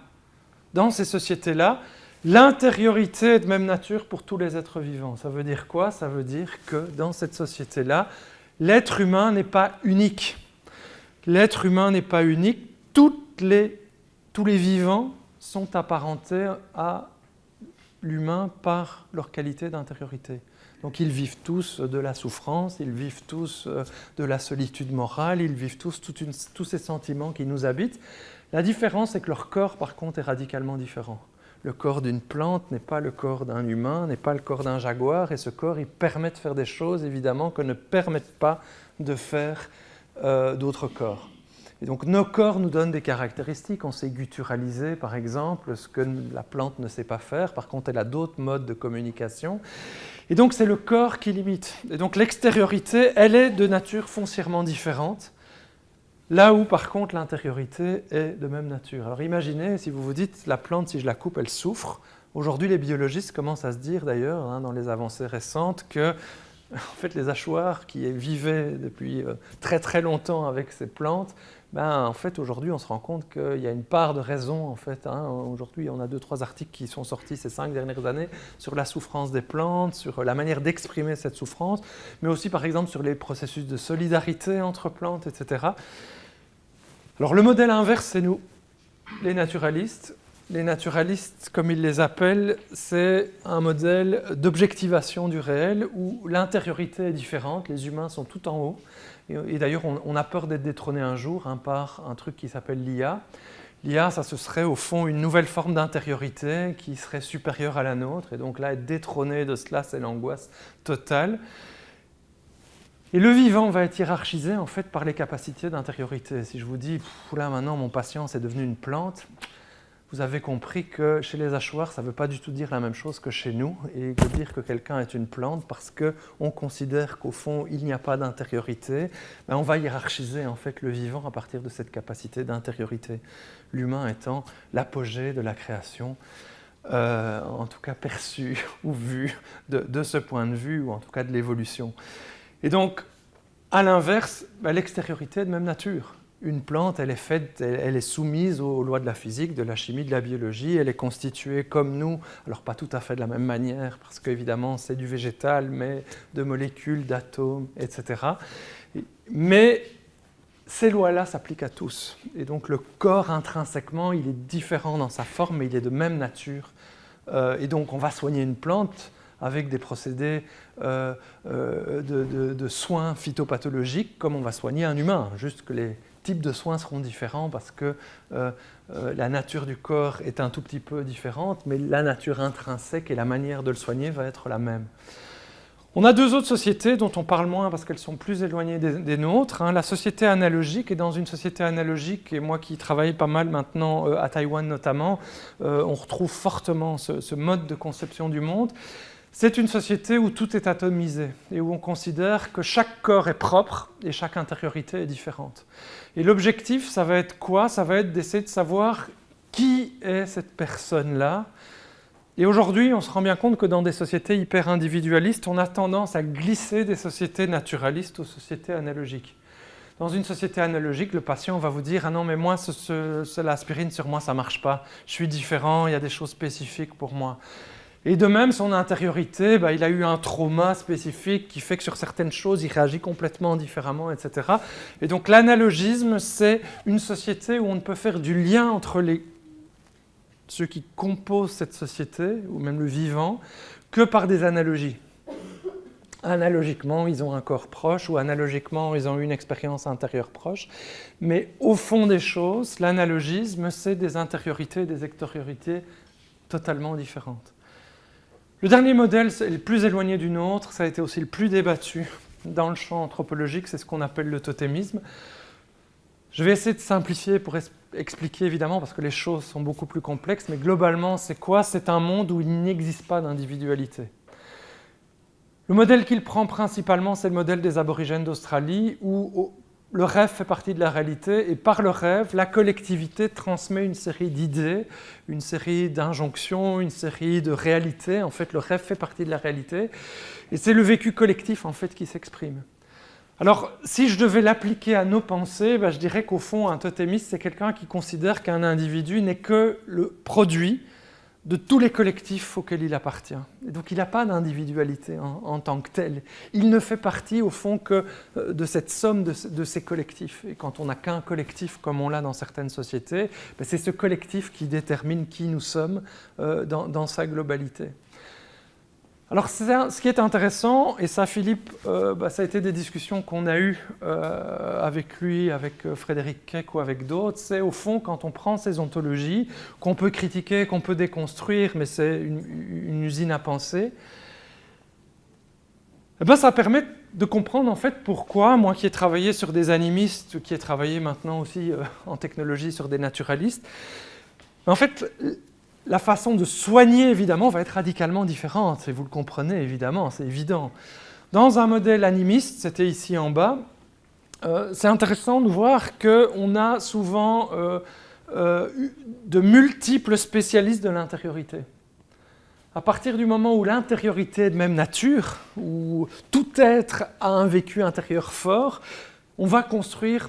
l'intériorité est de même nature pour tous les êtres vivants. Ça veut dire quoi? Ça veut dire que dans cette société-là, l'être humain n'est pas unique. L'être humain n'est pas unique. Tous les vivants sont apparentés à l'humain par leur qualité d'intériorité. Donc ils vivent tous de la souffrance, ils vivent tous de la solitude morale, ils vivent tous ces sentiments qui nous habitent. La différence, c'est que leur corps, par contre, est radicalement différent. Le corps d'une plante n'est pas le corps d'un humain, n'est pas le corps d'un jaguar, et ce corps, il permet de faire des choses, évidemment, que ne permettent pas de faire d'autres corps. Et donc nos corps nous donnent des caractéristiques. On sait gutturaliser, par exemple, ce que la plante ne sait pas faire. Par contre, elle a d'autres modes de communication. Et donc c'est le corps qui limite. Et donc l'extériorité, elle est de nature foncièrement différente, là où par contre l'intériorité est de même nature. Alors imaginez, si vous vous dites, la plante, si je la coupe, elle souffre. Aujourd'hui, les biologistes commencent à se dire d'ailleurs, dans les avancées récentes, que en fait, les hachoirs qui vivaient depuis très très longtemps avec ces plantes, en fait, aujourd'hui, on se rend compte qu'il y a une part de raison. En fait, aujourd'hui, on a 2-3 articles qui sont sortis ces 5 dernières années sur la souffrance des plantes, sur la manière d'exprimer cette souffrance, mais aussi, par exemple, sur les processus de solidarité entre plantes, etc. Alors, le modèle inverse, c'est nous, les naturalistes. Les naturalistes, comme ils les appellent, c'est un modèle d'objectivation du réel où l'intériorité est différente, les humains sont tout en haut. Et d'ailleurs, on a peur d'être détrôné un jour par un truc qui s'appelle l'IA. L'IA, ça ce serait au fond une nouvelle forme d'intériorité qui serait supérieure à la nôtre. Et donc là, être détrôné de cela, c'est l'angoisse totale. Et le vivant va être hiérarchisé en fait par les capacités d'intériorité. Si je vous dis, là maintenant mon patient c'est devenu une plante, vous avez compris que chez les hachoirs, ça ne veut pas du tout dire la même chose que chez nous, et de dire que quelqu'un est une plante parce qu'on considère qu'au fond, il n'y a pas d'intériorité, on va hiérarchiser en fait le vivant à partir de cette capacité d'intériorité. L'humain étant l'apogée de la création, en tout cas perçu ou vu de ce point de vue, ou en tout cas de l'évolution. Et donc, à l'inverse, l'extériorité est de même nature. une plante, elle est faite, elle est soumise aux lois de la physique, de la chimie, de la biologie. Elle est constituée comme nous, alors pas tout à fait de la même manière, parce qu'évidemment c'est du végétal, mais de molécules, d'atomes, etc. Mais ces lois-là s'appliquent à tous. Et donc le corps intrinsèquement, il est différent dans sa forme, mais il est de même nature. Et donc on va soigner une plante avec des procédés de soins phytopathologiques comme on va soigner un humain, juste que les types de soins seront différents parce que la nature du corps est un tout petit peu différente, mais la nature intrinsèque et la manière de le soigner va être la même. On a deux autres sociétés dont on parle moins parce qu'elles sont plus éloignées des nôtres. La société analogique, et dans une société analogique, et moi qui travaille pas mal maintenant à Taïwan notamment, on retrouve fortement ce mode de conception du monde. C'est une société où tout est atomisé et où on considère que chaque corps est propre et chaque intériorité est différente. Et l'objectif, ça va être quoi? Ça va être d'essayer de savoir qui est cette personne-là. Et aujourd'hui, on se rend bien compte que dans des sociétés hyper individualistes, on a tendance à glisser des sociétés naturalistes aux sociétés analogiques. Dans une société analogique, le patient va vous dire « Ah non, mais moi, l'aspirine sur moi, ça ne marche pas. Je suis différent, il y a des choses spécifiques pour moi. » Et de même, son intériorité, il a eu un trauma spécifique qui fait que sur certaines choses, il réagit complètement différemment, etc. Et donc l'analogisme, c'est une société où on ne peut faire du lien entre ceux qui composent cette société, ou même le vivant, que par des analogies. Analogiquement, ils ont un corps proche, ou analogiquement, ils ont eu une expérience intérieure proche. Mais au fond des choses, l'analogisme, c'est des intériorités et des extériorités totalement différentes. Le dernier modèle, c'est le plus éloigné du nôtre, ça a été aussi le plus débattu dans le champ anthropologique, c'est ce qu'on appelle le totémisme. Je vais essayer de simplifier pour expliquer évidemment, parce que les choses sont beaucoup plus complexes, mais globalement, c'est quoi? C'est un monde où il n'existe pas d'individualité. Le modèle qu'il prend principalement, c'est le modèle des aborigènes d'Australie, où le rêve fait partie de la réalité, et par le rêve, la collectivité transmet une série d'idées, une série d'injonctions, une série de réalités. En fait, le rêve fait partie de la réalité, et c'est le vécu collectif en fait qui s'exprime. Alors, si je devais l'appliquer à nos pensées, je dirais qu'au fond, un totémiste, c'est quelqu'un qui considère qu'un individu n'est que le produit de tous les collectifs auxquels il appartient. Et donc il n'a pas d'individualité en tant que tel. Il ne fait partie au fond que de cette somme de ces collectifs. Et quand on n'a qu'un collectif comme on l'a dans certaines sociétés, c'est ce collectif qui détermine qui nous sommes dans sa globalité. Alors ce qui est intéressant, et ça Philippe, ça a été des discussions qu'on a eues avec lui, avec Frédéric Keck ou avec d'autres, c'est au fond quand on prend ces ontologies, qu'on peut critiquer, qu'on peut déconstruire, mais c'est une usine à penser, ça permet de comprendre en fait pourquoi, moi qui ai travaillé sur des animistes, qui ai travaillé maintenant aussi en technologie sur des naturalistes, en fait, la façon de soigner, évidemment, va être radicalement différente, et vous le comprenez, évidemment, c'est évident. Dans un modèle animiste, c'était ici en bas, c'est intéressant de voir qu'on a souvent de multiples spécialistes de l'intériorité. À partir du moment où l'intériorité est de même nature, où tout être a un vécu intérieur fort, on va construire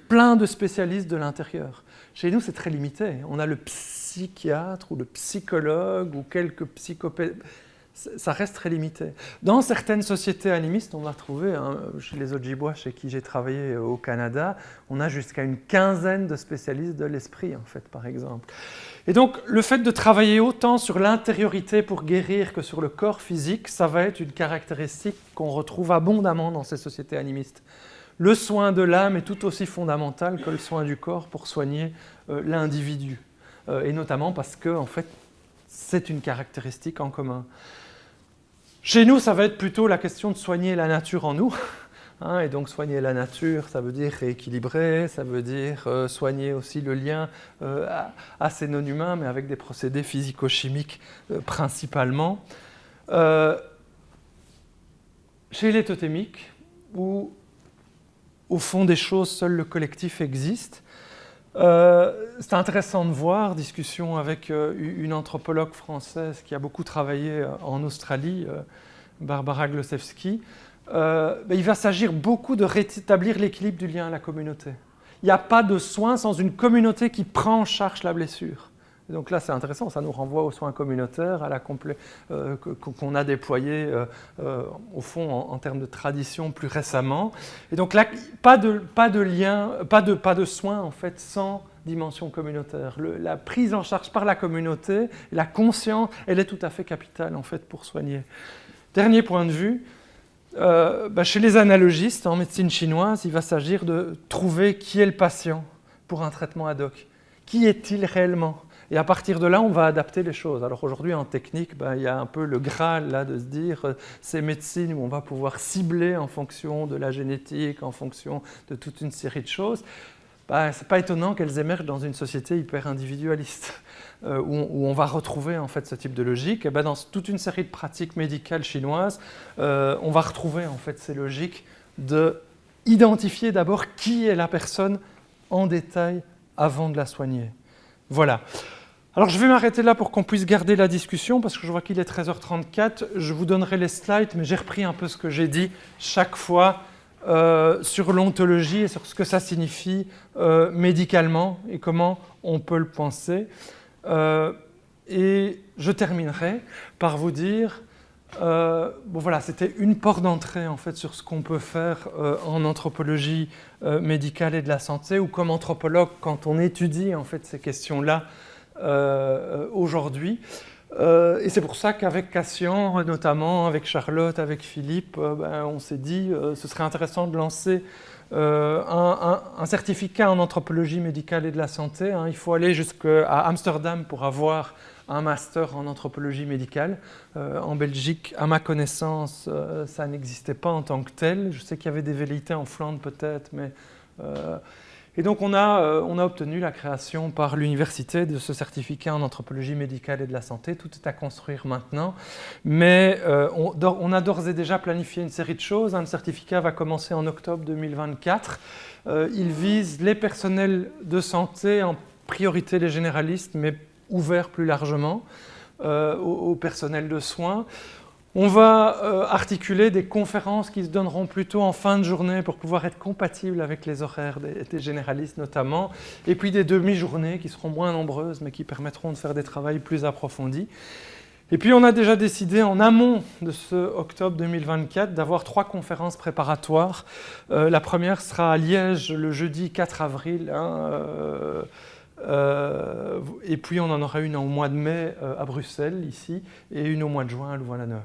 plein de spécialistes de l'intérieur. Chez nous, c'est très limité. On a le psychiatre ou le psychologue ou quelques psychopèdes. Ça reste très limité. Dans certaines sociétés animistes, on va trouver, chez les Ojibwa, chez qui j'ai travaillé au Canada, on a jusqu'à une quinzaine de spécialistes de l'esprit, en fait, par exemple. Et donc, le fait de travailler autant sur l'intériorité pour guérir que sur le corps physique, ça va être une caractéristique qu'on retrouve abondamment dans ces sociétés animistes. Le soin de l'âme est tout aussi fondamental que le soin du corps pour soigner l'individu. Et notamment parce que, en fait, c'est une caractéristique en commun. Chez nous, ça va être plutôt la question de soigner la nature en nous. Et donc soigner la nature, ça veut dire rééquilibrer, ça veut dire soigner aussi le lien à ces non-humains, mais avec des procédés physico-chimiques principalement. Chez les totémiques, où au fond des choses, seul le collectif existe, c'est intéressant de voir, discussion avec une anthropologue française qui a beaucoup travaillé en Australie, Barbara Glosewski, il va s'agir beaucoup de rétablir l'équilibre du lien à la communauté. il n'y a pas de soins sans une communauté qui prend en charge la blessure. Et donc là, c'est intéressant, ça nous renvoie aux soins communautaires, à qu'on a déployés, au fond, en termes de tradition plus récemment. Et donc là, pas de lien, pas de soins, en fait, sans dimension communautaire. La prise en charge par la communauté, la conscience, elle est tout à fait capitale, en fait, pour soigner. Dernier point de vue, chez les analogistes, en médecine chinoise, il va s'agir de trouver qui est le patient pour un traitement ad hoc. Qui est-il réellement ? Et à partir de là, on va adapter les choses. Alors aujourd'hui, en technique, il y a un peu le Graal là, de se dire ces médecines où on va pouvoir cibler en fonction de la génétique, en fonction de toute une série de choses. Ce n'est pas étonnant qu'elles émergent dans une société hyper individualiste, où on va retrouver en fait ce type de logique. Et dans toute une série de pratiques médicales chinoises, on va retrouver en fait ces logiques d'identifier d'abord qui est la personne en détail avant de la soigner. Voilà. Alors je vais m'arrêter là pour qu'on puisse garder la discussion, parce que je vois qu'il est 13h34. Je vous donnerai les slides, mais j'ai repris un peu ce que j'ai dit chaque fois sur l'ontologie et sur ce que ça signifie médicalement et comment on peut le penser. Et je terminerai par vous dire, voilà, c'était une porte d'entrée en fait sur ce qu'on peut faire en anthropologie médicale et de la santé, ou comme anthropologue quand on étudie en fait ces questions-là aujourd'hui. Et c'est pour ça qu'avec Cassian, notamment avec Charlotte, avec Philippe, on s'est dit ce serait intéressant de lancer un certificat en anthropologie médicale et de la santé. Il faut aller jusqu'à Amsterdam pour avoir un master en anthropologie médicale. En Belgique, à ma connaissance, ça n'existait pas en tant que tel. Je sais qu'il y avait des velléités en Flandre peut-être, mais... Et donc on a obtenu la création par l'université de ce certificat en anthropologie médicale et de la santé. Tout est à construire maintenant, mais on a d'ores et déjà planifié une série de choses. Le certificat va commencer en octobre 2024. Il vise les personnels de santé, en priorité les généralistes, mais ouvert plus largement au personnel de soins. On va articuler des conférences qui se donneront plutôt en fin de journée pour pouvoir être compatibles avec les horaires des généralistes notamment, et puis des demi-journées qui seront moins nombreuses mais qui permettront de faire des travaux plus approfondis. Et puis on a déjà décidé en amont de ce octobre 2024 d'avoir 3 conférences préparatoires. La première sera à Liège le jeudi 4 avril, et puis on en aura une au mois de mai à Bruxelles, ici, et une au mois de juin à Louvain-la-Neuve.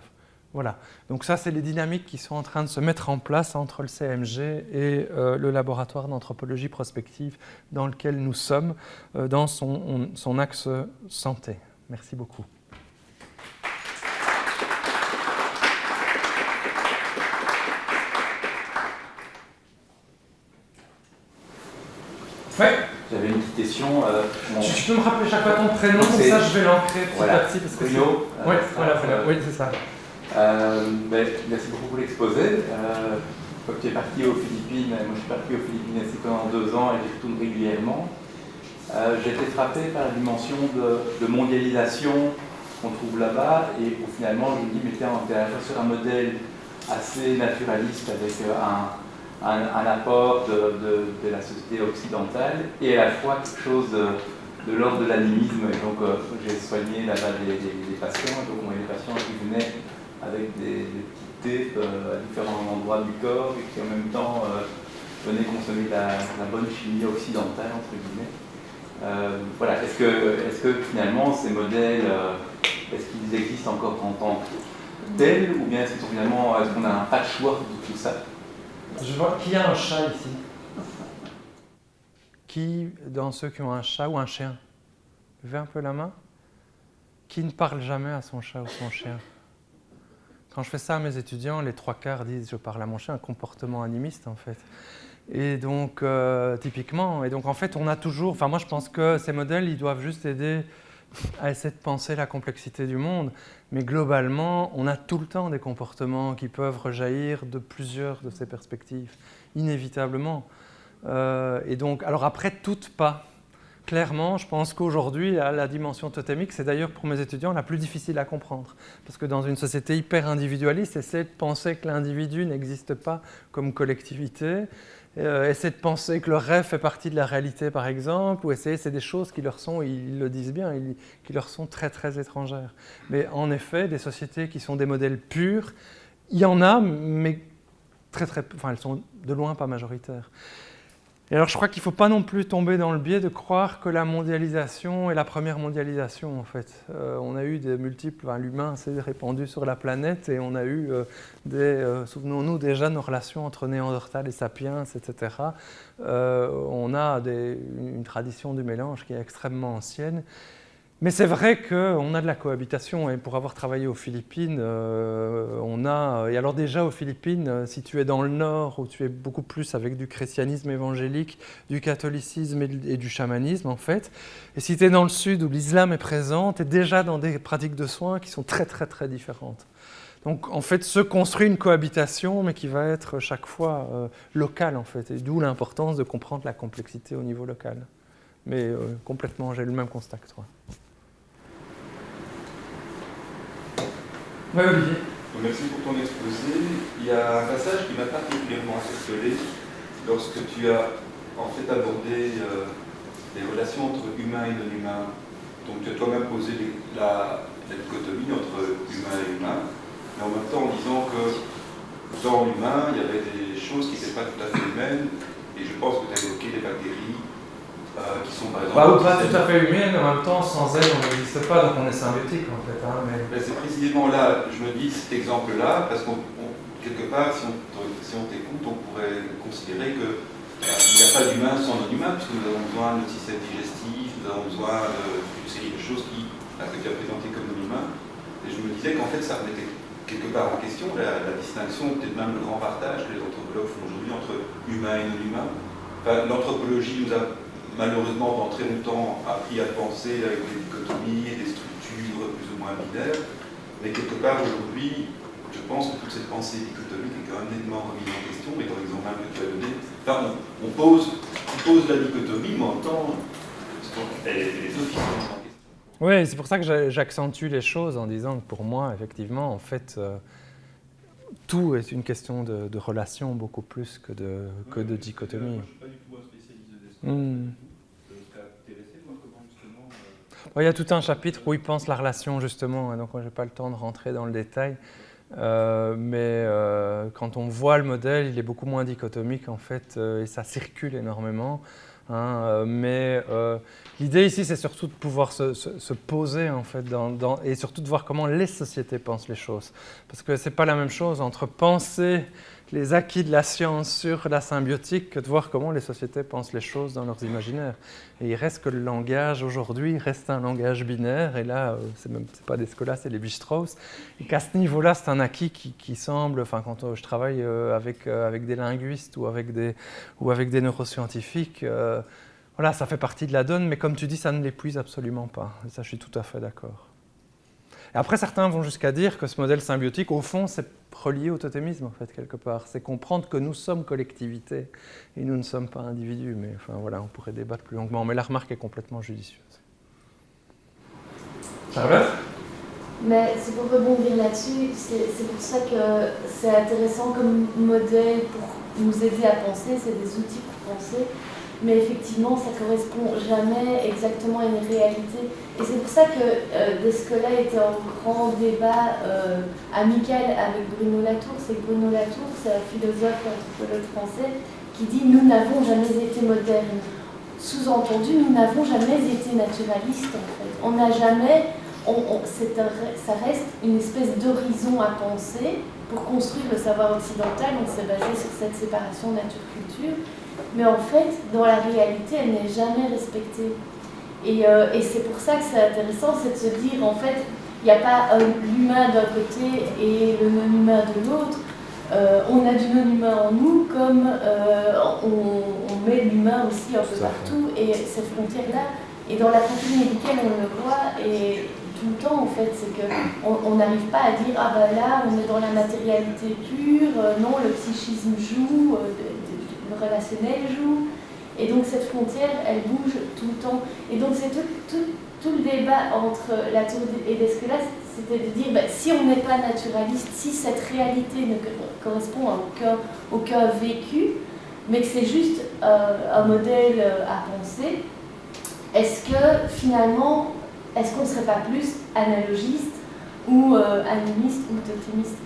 Voilà, donc ça c'est les dynamiques qui sont en train de se mettre en place entre le CMG et le laboratoire d'anthropologie prospective dans lequel nous sommes dans son axe santé. Merci beaucoup. Ouais. J'avais une petite question. Tu peux me rappeler chaque fois ton prénom, comme ça je vais l'ancrer petit à petit. Parce que Bruno. voilà, oui, c'est ça. Merci beaucoup pour l'exposé. Comme tu es parti aux Philippines, moi je suis parti aux Philippines aussi pendant 2 ans et j'y retourne régulièrement. J'ai été frappé par la dimension de mondialisation qu'on trouve là-bas et où finalement je me dis, mais tiens, on est à la fois sur un modèle assez naturaliste avec un apport de la société occidentale et à la fois quelque chose de l'ordre de l'animisme. Et donc j'ai soigné là-bas des patients, donc on avait des patients qui venaient avec des petites têtes à différents endroits du corps et qui en même temps venaient consommer la bonne chimie occidentale, entre guillemets. Voilà. Est-ce que finalement ces modèles, est-ce qu'ils existent encore en tant que tels, ou bien est-ce qu'on a un patchwork de tout ça? Je vois qui a un chat ici. Qui, dans ceux qui ont un chat ou un chien, levez un peu la main. Qui ne parle jamais à son chat ou son chien? Quand je fais ça à mes étudiants, les 3/4 disent je parle à mon chien, un comportement animiste en fait. Et donc, typiquement, et donc en fait on a toujours, enfin moi je pense que ces modèles ils doivent juste aider à essayer de penser la complexité du monde, mais globalement on a tout le temps des comportements qui peuvent rejaillir de plusieurs de ces perspectives, inévitablement. Et donc, alors après, toutes pas. Clairement, je pense qu'aujourd'hui, la dimension totémique, c'est d'ailleurs pour mes étudiants la plus difficile à comprendre. Parce que dans une société hyper individualiste, essayer de penser que l'individu n'existe pas comme collectivité, essayer de penser que le rêve fait partie de la réalité, par exemple, ou essayer, c'est des choses qui leur sont, ils le disent bien, qui leur sont très très étrangères. Mais en effet, des sociétés qui sont des modèles purs, il y en a, mais elles sont de loin pas majoritaires. Et alors je crois qu'il ne faut pas non plus tomber dans le biais de croire que la mondialisation est la première mondialisation en fait. On a eu des multiples, l'humain s'est répandu sur la planète et on a eu souvenons-nous déjà nos relations entre Néandertal et Sapiens, etc. On a une tradition du mélange qui est extrêmement ancienne. Mais c'est vrai qu'on a de la cohabitation et pour avoir travaillé aux Philippines, et alors déjà aux Philippines, si tu es dans le nord où tu es beaucoup plus avec du christianisme évangélique, du catholicisme et du chamanisme en fait, et si tu es dans le sud où l'islam est présent, tu es déjà dans des pratiques de soins qui sont très très très différentes. Donc en fait se construit une cohabitation mais qui va être chaque fois locale en fait, et d'où l'importance de comprendre la complexité au niveau local. Mais complètement, j'ai le même constat que toi. Oui, Olivier. Merci pour ton exposé. Il y a un passage qui m'a particulièrement interpellé lorsque tu as en fait abordé les relations entre humain et non humain. Donc tu as toi-même posé la dichotomie entre humain et humain, mais en même temps en disant que dans l'humain, il y avait des choses qui n'étaient pas tout à fait humaines, et je pense que tu as évoqué les bactéries qui sont par exemple... Pas tout à fait humaines, mais en même temps, sans elles, on n'existe pas, donc on est symbiotique en fait. Mais c'est précisément là, je me dis cet exemple-là, parce qu'on quelque part, si on t'écoute, on pourrait considérer que il n'y a pas d'humain sans non-humain, puisque nous avons besoin de notre système digestif, nous avons besoin d'une série de choses que tu as présentées comme non-humains. Et je me disais qu'en fait, ça remettait quelque part en question la distinction, peut-être même le grand partage que les anthropologues font aujourd'hui entre humain et non-humain. Enfin, l'anthropologie nous a malheureusement pendant très longtemps appris à penser avec des dichotomies et des structures plus ou moins binaires, mais quelque part aujourd'hui, je pense que toute cette pensée dichotomique est quand même nettement remise en question, et dans l'exemple même que tu as donné, on pose la dichotomie, mais en même temps, les offices en question. Oui, c'est pour ça que j'accentue les choses en disant que pour moi, effectivement, en fait, tout est une question de relation beaucoup plus que de dichotomie. Je ne suis pas du tout un spécialiste de destin. Il y a tout un chapitre où il pense la relation justement, donc je n'ai pas le temps de rentrer dans le détail, mais quand on voit le modèle, il est beaucoup moins dichotomique en fait, et ça circule énormément. Mais l'idée ici, c'est surtout de pouvoir se poser en fait, et surtout de voir comment les sociétés pensent les choses. Parce que ce n'est pas la même chose entre penser les acquis de la science sur la symbiotique que de voir comment les sociétés pensent les choses dans leurs imaginaires. Et il reste que le langage aujourd'hui reste un langage binaire, et là, c'est pas des Scolas, c'est les Lévi-Strauss, et qu'à ce niveau-là, c'est un acquis qui semble, quand je travaille avec des linguistes ou avec des neuroscientifiques, voilà, ça fait partie de la donne, mais comme tu dis, ça ne l'épuise absolument pas. Et ça, je suis tout à fait d'accord. Et après, certains vont jusqu'à dire que ce modèle symbiotique, au fond, c'est relié au totémisme, en fait, quelque part. C'est comprendre que nous sommes collectivité et nous ne sommes pas individus. Mais enfin, voilà, on pourrait débattre plus longuement. Mais la remarque est complètement judicieuse. Charlotte ? Mais c'est pour rebondir là-dessus, c'est pour ça que c'est intéressant comme modèle pour nous aider à penser, c'est des outils pour penser. Mais effectivement, ça ne correspond jamais exactement à une réalité. Et c'est pour ça que Descola était en grand débat amical avec Bruno Latour. C'est que Bruno Latour, c'est un philosophe et anthropologue français qui dit « Nous n'avons jamais été modernes ». Sous-entendu, nous n'avons jamais été naturalistes, en fait. On n'a jamais... ça reste une espèce d'horizon à penser. Pour construire le savoir occidental, on s'est basé sur cette séparation nature-culture. Mais en fait, dans la réalité, elle n'est jamais respectée. Et c'est pour ça que c'est intéressant, c'est de se dire, en fait, il n'y a pas l'humain d'un côté et le non-humain de l'autre. On a du non-humain en nous, comme on met l'humain aussi un peu partout. Et cette frontière-là, et dans la pratique médicale, on le voit, et tout le temps, en fait, c'est qu'on n'arrive pas à dire « Ah ben là, on est dans la matérialité pure, non, le psychisme joue, le relationnel joue. » Et donc cette frontière, elle bouge tout le temps. Et donc c'est tout le débat entre Latour et Descola, c'était de dire, si on n'est pas naturaliste, si cette réalité ne correspond à aucun vécu, mais que c'est juste un modèle à penser, est-ce que finalement, est-ce qu'on ne serait pas plus analogiste ou animiste ou totémiste?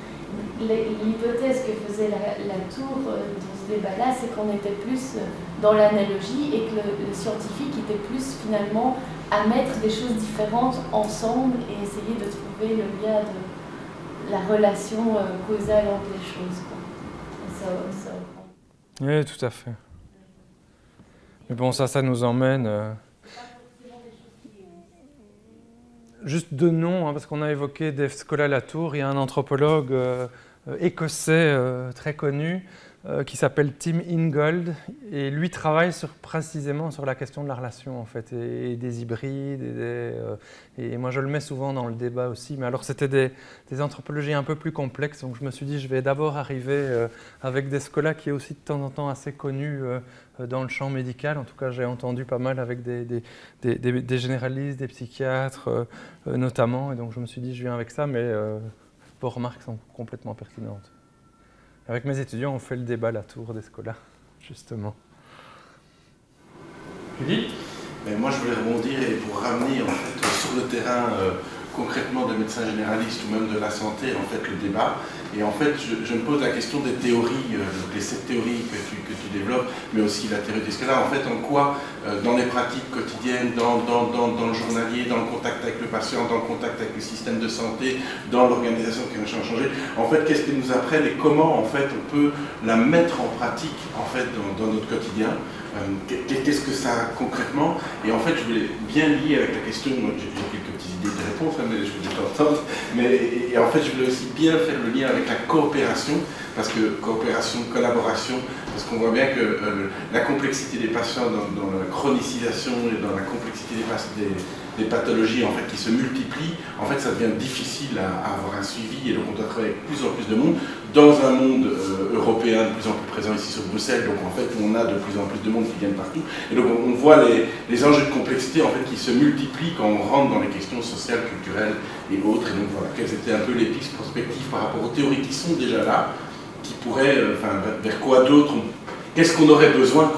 L'hypothèse que faisait la Tour dans ce débat-là, c'est qu'on était plus dans l'analogie et que le scientifique était plus finalement à mettre des choses différentes ensemble et essayer de trouver le lien de la relation causale entre les choses, quoi. Oui, tout à fait. Mais bon, ça nous emmène... Juste deux noms, hein, parce qu'on a évoqué Dave Scola-Latour. Il y a un anthropologue écossais très connu qui s'appelle Tim Ingold, et lui travaille précisément sur la question de la relation en fait, et des hybrides, et moi je le mets souvent dans le débat aussi, mais alors c'était des anthropologies un peu plus complexes, donc je me suis dit je vais d'abord arriver avec des Scola qui est aussi de temps en temps assez connu dans le champ médical, en tout cas j'ai entendu pas mal avec des généralistes, des psychiatres notamment, et donc je me suis dit je viens avec ça, mais vos remarques sont complètement pertinentes. Avec mes étudiants, on fait le débat Latour des Scola, justement. Philippe ? Mais moi, je voulais rebondir et pour ramener en fait, sur le terrain concrètement de médecins généralistes ou même de la santé, en fait, le débat. Et en fait, je me pose la question des théories, les 7 théories que tu développes, mais aussi la théorie des Scola. En fait, en quoi, dans les pratiques quotidiennes, dans le journalier, dans le contact avec le patient, dans le contact avec le système de santé, dans l'organisation qui a changé, en fait, qu'est-ce qu'ils nous apprennent et comment, en fait, on peut la mettre en pratique, en fait, dans notre quotidien. Qu'est-ce que ça a concrètement? Et en fait, je voulais bien lier avec la question, moi j'ai quelques petites idées de réponse, mais je voulais t'entendre. Et en fait, je voulais aussi bien faire le lien avec la coopération, parce que coopération, collaboration, parce qu'on voit bien que la complexité des patients dans la chronicisation et dans la complexité des pathologies en fait, qui se multiplient, en fait ça devient difficile à avoir un suivi, et donc on doit travailler avec de plus en plus de monde, dans un monde européen de plus en plus présent ici sur Bruxelles, donc en fait on a de plus en plus de monde qui viennent partout, et donc on voit les enjeux de complexité en fait, qui se multiplient quand on rentre dans les questions sociales, culturelles et autres, et donc voilà, quelles étaient un peu les pistes prospectives par rapport aux théories qui sont déjà là, qui pourraient, vers quoi d'autre, qu'est-ce qu'on aurait besoin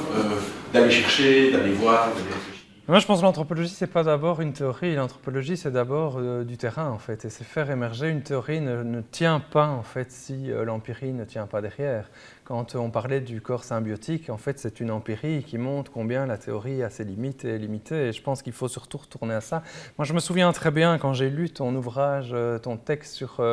d'aller chercher, d'aller voir, d'aller réfléchir. Moi, je pense que l'anthropologie, c'est pas d'abord une théorie. L'anthropologie, c'est d'abord du terrain, en fait. Et c'est faire émerger une théorie ne tient pas, en fait, si l'empirie ne tient pas derrière. Quand on parlait du corps symbiotique, en fait, c'est une empirie qui montre combien la théorie a ses limites et est limitée. Et je pense qu'il faut surtout retourner à ça. Moi, je me souviens très bien, quand j'ai lu ton ouvrage, ton texte sur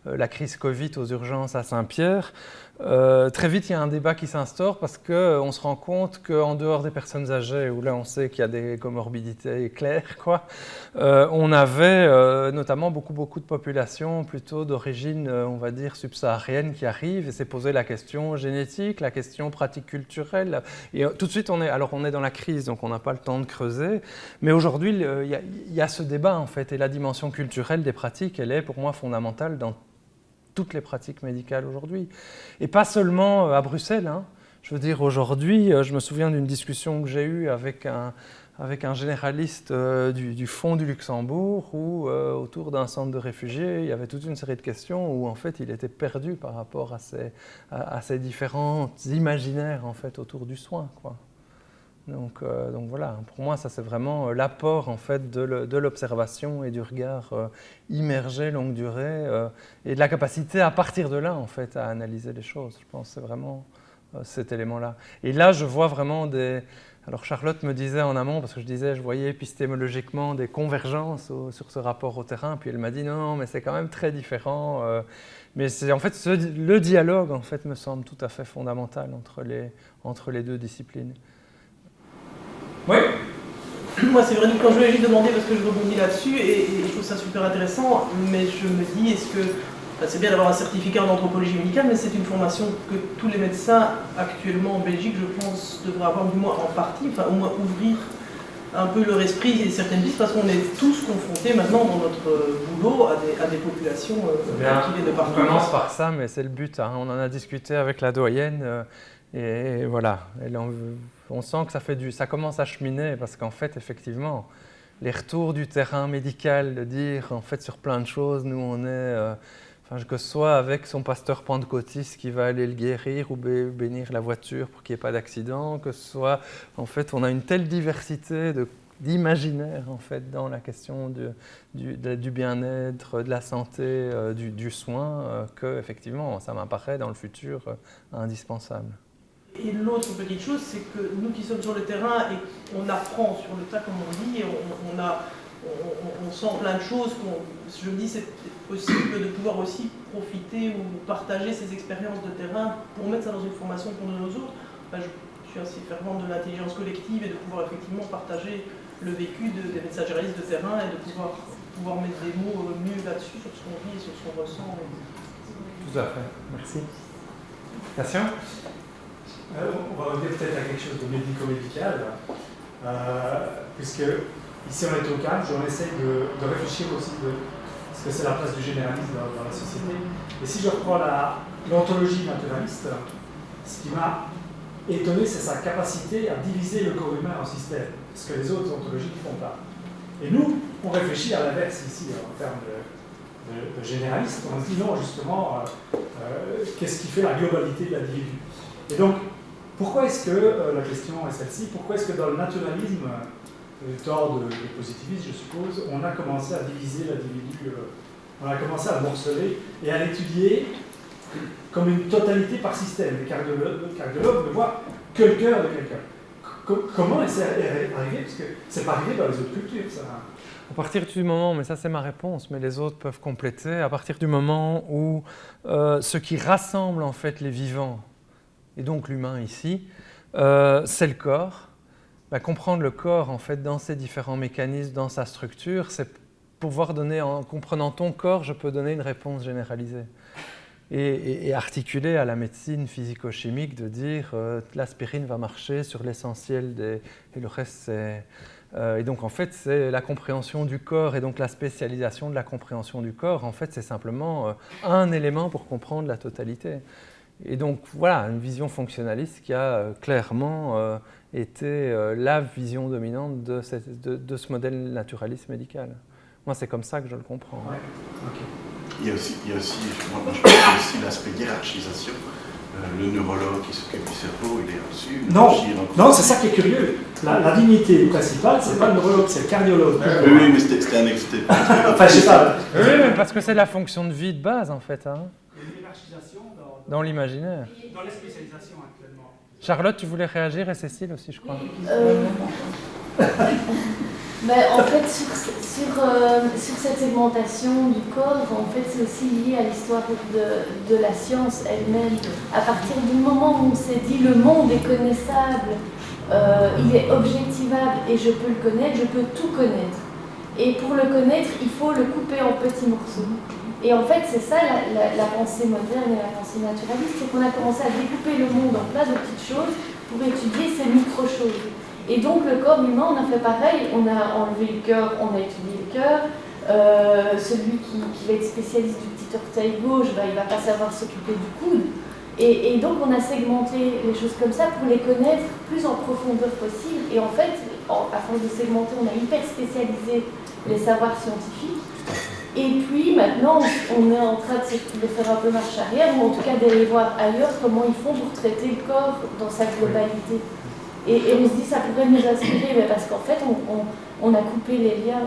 la crise Covid aux urgences à Saint-Pierre, très vite, il y a un débat qui s'instaure parce qu'on se rend compte qu'en dehors des personnes âgées, où là on sait qu'il y a des comorbidités claires, quoi, on avait notamment beaucoup de populations plutôt d'origine, on va dire, subsaharienne qui arrivent, et s'est posé la question génétique, la question pratique culturelle. Et tout de suite, on est dans la crise, donc on n'a pas le temps de creuser. Mais aujourd'hui, il y a ce débat, en fait, et la dimension culturelle des pratiques, elle est pour moi fondamentale dans toutes les pratiques médicales aujourd'hui. Et pas seulement à Bruxelles. Hein. Je veux dire, aujourd'hui, je me souviens d'une discussion que j'ai eue avec un généraliste du Fonds du Luxembourg, où autour d'un centre de réfugiés, il y avait toute une série de questions où en fait il était perdu par rapport à ces différents imaginaires en fait, autour du soin, quoi. Donc voilà, pour moi, ça c'est vraiment l'apport en fait, de l'observation et du regard immergé longue durée et de la capacité à partir de là en fait, à analyser les choses. Je pense que c'est vraiment cet élément-là. Et là, je vois vraiment des... Alors Charlotte me disait en amont, parce que je voyais épistémologiquement des convergences sur ce rapport au terrain, puis elle m'a dit non, mais c'est quand même très différent. Mais c'est en fait le dialogue en fait me semble tout à fait fondamental entre les deux disciplines. Oui. Moi, c'est vrai que quand je voulais juste demander, parce que je rebondis là-dessus, et je trouve ça super intéressant, mais je me dis, est-ce que c'est bien d'avoir un certificat en anthropologie médicale, mais c'est une formation que tous les médecins actuellement en Belgique, je pense, devraient avoir du moins en partie, enfin au moins ouvrir un peu leur esprit et certaines pistes, parce qu'on est tous confrontés maintenant dans notre boulot à des populations qui viennent de partout. On commence par ça, mais c'est le but. Hein. On en a discuté avec la doyenne, et voilà. Et là, on sent que ça commence à cheminer, parce qu'en fait, effectivement, les retours du terrain médical, de dire, en fait, sur plein de choses, nous, on est... Enfin, que ce soit avec son pasteur pentecôtiste qui va aller le guérir ou bénir la voiture pour qu'il n'y ait pas d'accident, que ce soit, en fait, on a une telle diversité d'imaginaire, en fait, dans la question du bien-être, de la santé, du soin, que, effectivement, ça m'apparaît dans le futur indispensable. Et l'autre petite chose, c'est que nous qui sommes sur le terrain et on apprend sur le tas, comme on dit, et on sent plein de choses. Je me dis c'est possible de pouvoir aussi profiter ou partager ces expériences de terrain pour mettre ça dans une formation qu'on donne aux autres. Enfin, je suis assez fervente de l'intelligence collective et de pouvoir effectivement partager le vécu des médecins généralistes de terrain et de pouvoir mettre des mots mieux là-dessus, sur ce qu'on vit et sur ce qu'on ressent. Tout à fait. Merci. Question ? On va revenir peut-être à quelque chose de médico-médical, puisque ici on est au calme, on essaie de réfléchir aussi de ce que c'est la place du généralisme dans la société. Et si je reprends l'ontologie naturaliste, ce qui m'a étonné, c'est sa capacité à diviser le corps humain en systèmes, ce que les autres ontologies ne font pas. Et nous, on réfléchit à l'inverse ici, en termes de généraliste. On se dit non, justement, qu'est-ce qui fait la globalité de l'individu? Et donc, pourquoi est-ce que, la question est celle-ci, pourquoi est-ce que dans le naturalisme, tort de positivisme, je suppose, on a commencé à diviser l'individu, on a commencé à morceler et à l'étudier comme une totalité par système. Les cardiologues ne voient que le cœur de quelqu'un. Comment est-ce arrivé? Parce que c'est pas arrivé dans les autres cultures, ça. À partir du moment, mais ça c'est ma réponse, mais les autres peuvent compléter, à partir du moment où ce qui rassemble en fait les vivants, et donc l'humain ici, c'est le corps. Comprendre le corps en fait dans ses différents mécanismes, dans sa structure, c'est pouvoir donner, en comprenant ton corps, je peux donner une réponse généralisée. Et articuler à la médecine physico-chimique de dire l'aspirine va marcher sur l'essentiel et le reste c'est... et donc en fait c'est la compréhension du corps et donc la spécialisation de la compréhension du corps, en fait c'est simplement un élément pour comprendre la totalité. Et donc voilà, une vision fonctionnaliste qui a clairement été la vision dominante de ce modèle naturaliste médical. Moi, c'est comme ça que je le comprends. Ouais. Okay. Il y a aussi moi, je pense qu'il y a aussi l'aspect hiérarchisation. Le neurologue qui s'occupe du cerveau, il est au-dessus. Non, c'est ça qui est curieux. La dignité principale, c'est pas le neurologue, c'est le cardiologue. Oui, mais c'était un excès. Enfin, je sais pas. Oui, mais parce que c'est la fonction de vie de base, en fait. Hein. Il y a une hiérarchisation dans l'imaginaire. Dans les spécialisations actuellement. Charlotte, tu voulais réagir et Cécile aussi, je crois. En fait, sur cette segmentation du corps, en fait, c'est aussi lié à l'histoire de la science elle-même. À partir du moment où on s'est dit le monde est connaissable, il est objectivable et je peux le connaître, je peux tout connaître. Et pour le connaître, il faut le couper en petits morceaux. Et en fait, c'est ça la pensée moderne et la pensée naturaliste, c'est qu'on a commencé à découper le monde en plein de petites choses pour étudier ces micro-choses. Et donc le corps humain, on a fait pareil, on a enlevé le cœur, on a étudié le cœur. Celui qui va être spécialiste du petit orteil gauche, il ne va pas savoir s'occuper du coude. Et donc on a segmenté les choses comme ça pour les connaître plus en profondeur possible. Et en fait, à force de segmenter, on a hyper spécialisé les savoirs scientifiques. Et puis maintenant, on est en train de faire un peu marche arrière, ou en tout cas d'aller voir ailleurs comment ils font pour traiter le corps dans sa globalité. Et on se dit ça pourrait nous inspirer, mais parce qu'en fait, on a coupé les liens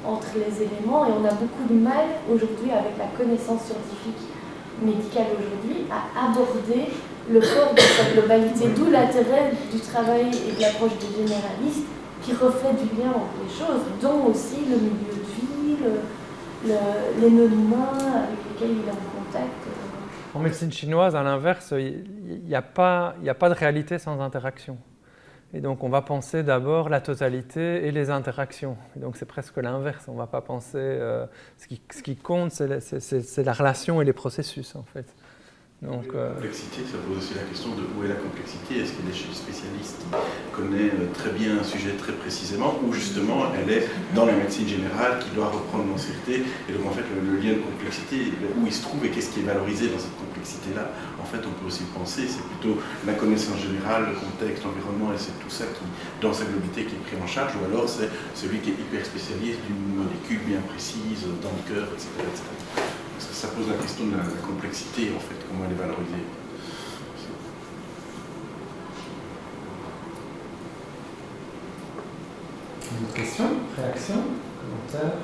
entre les éléments et on a beaucoup de mal aujourd'hui avec la connaissance scientifique médicale aujourd'hui à aborder le corps dans sa globalité, d'où l'intérêt du travail et de l'approche des généralistes qui refait du lien entre les choses, dont aussi le milieu de vie, les non-humains avec lesquels il est en contact. En médecine chinoise, à l'inverse, il n'y a pas de réalité sans interaction. Et donc on va penser d'abord la totalité et les interactions. Et donc c'est presque l'inverse, on ne va pas penser... ce qui compte, c'est la relation et les processus, en fait. Donc, la complexité, ça pose aussi la question de où est la complexité. Est-ce qu'elle est chez le spécialiste qui connaît très bien un sujet très précisément, ou justement elle est dans la médecine générale qui doit reprendre l'ancienneté. Et donc en fait le lien de complexité, où il se trouve et qu'est-ce qui est valorisé dans cette complexité-là, en fait on peut aussi penser, c'est plutôt la connaissance générale, le contexte, l'environnement, et c'est tout ça qui, dans sa globalité, qui est pris en charge, ou alors c'est celui qui est hyper spécialiste d'une molécule bien précise, dans le cœur, etc. etc. ça pose la question de la complexité, en fait, comment elle est valorisée. Une question, réaction, commentaire.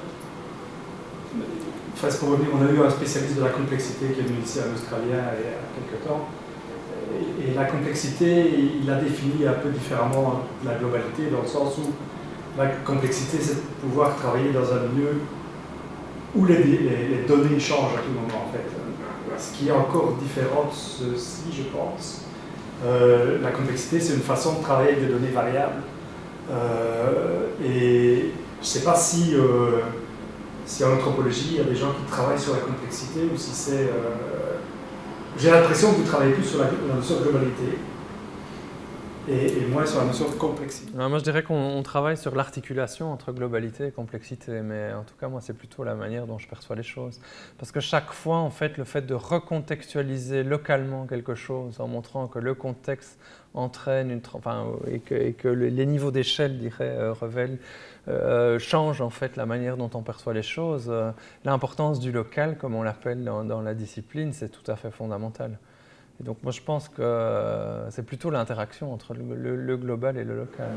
Enfin, pour revenir, on a eu un spécialiste de la complexité qui est venu ici, un Australien, il y a quelques temps. Et la complexité, il l'a définie un peu différemment de la globalité, dans le sens où la complexité, c'est de pouvoir travailler dans un milieu où les données changent à tout moment, en fait. Ce qui est encore différent de ceci, je pense. La complexité, c'est une façon de travailler avec des données variables. Et je ne sais pas si en anthropologie, il y a des gens qui travaillent sur la complexité ou si c'est... J'ai l'impression que vous travaillez plus sur la notion de globalité et moins sur la notion de complexité. Non, moi, je dirais qu'on travaille sur l'articulation entre globalité et complexité, mais en tout cas, moi, c'est plutôt la manière dont je perçois les choses. Parce que chaque fois, en fait, le fait de recontextualiser localement quelque chose en montrant que le contexte entraîne et que les niveaux d'échelle, je dirais, révèlent, change en fait la manière dont on perçoit les choses. L'importance du local, comme on l'appelle dans la discipline, c'est tout à fait fondamental. Et donc moi je pense que c'est plutôt l'interaction entre le global et le local.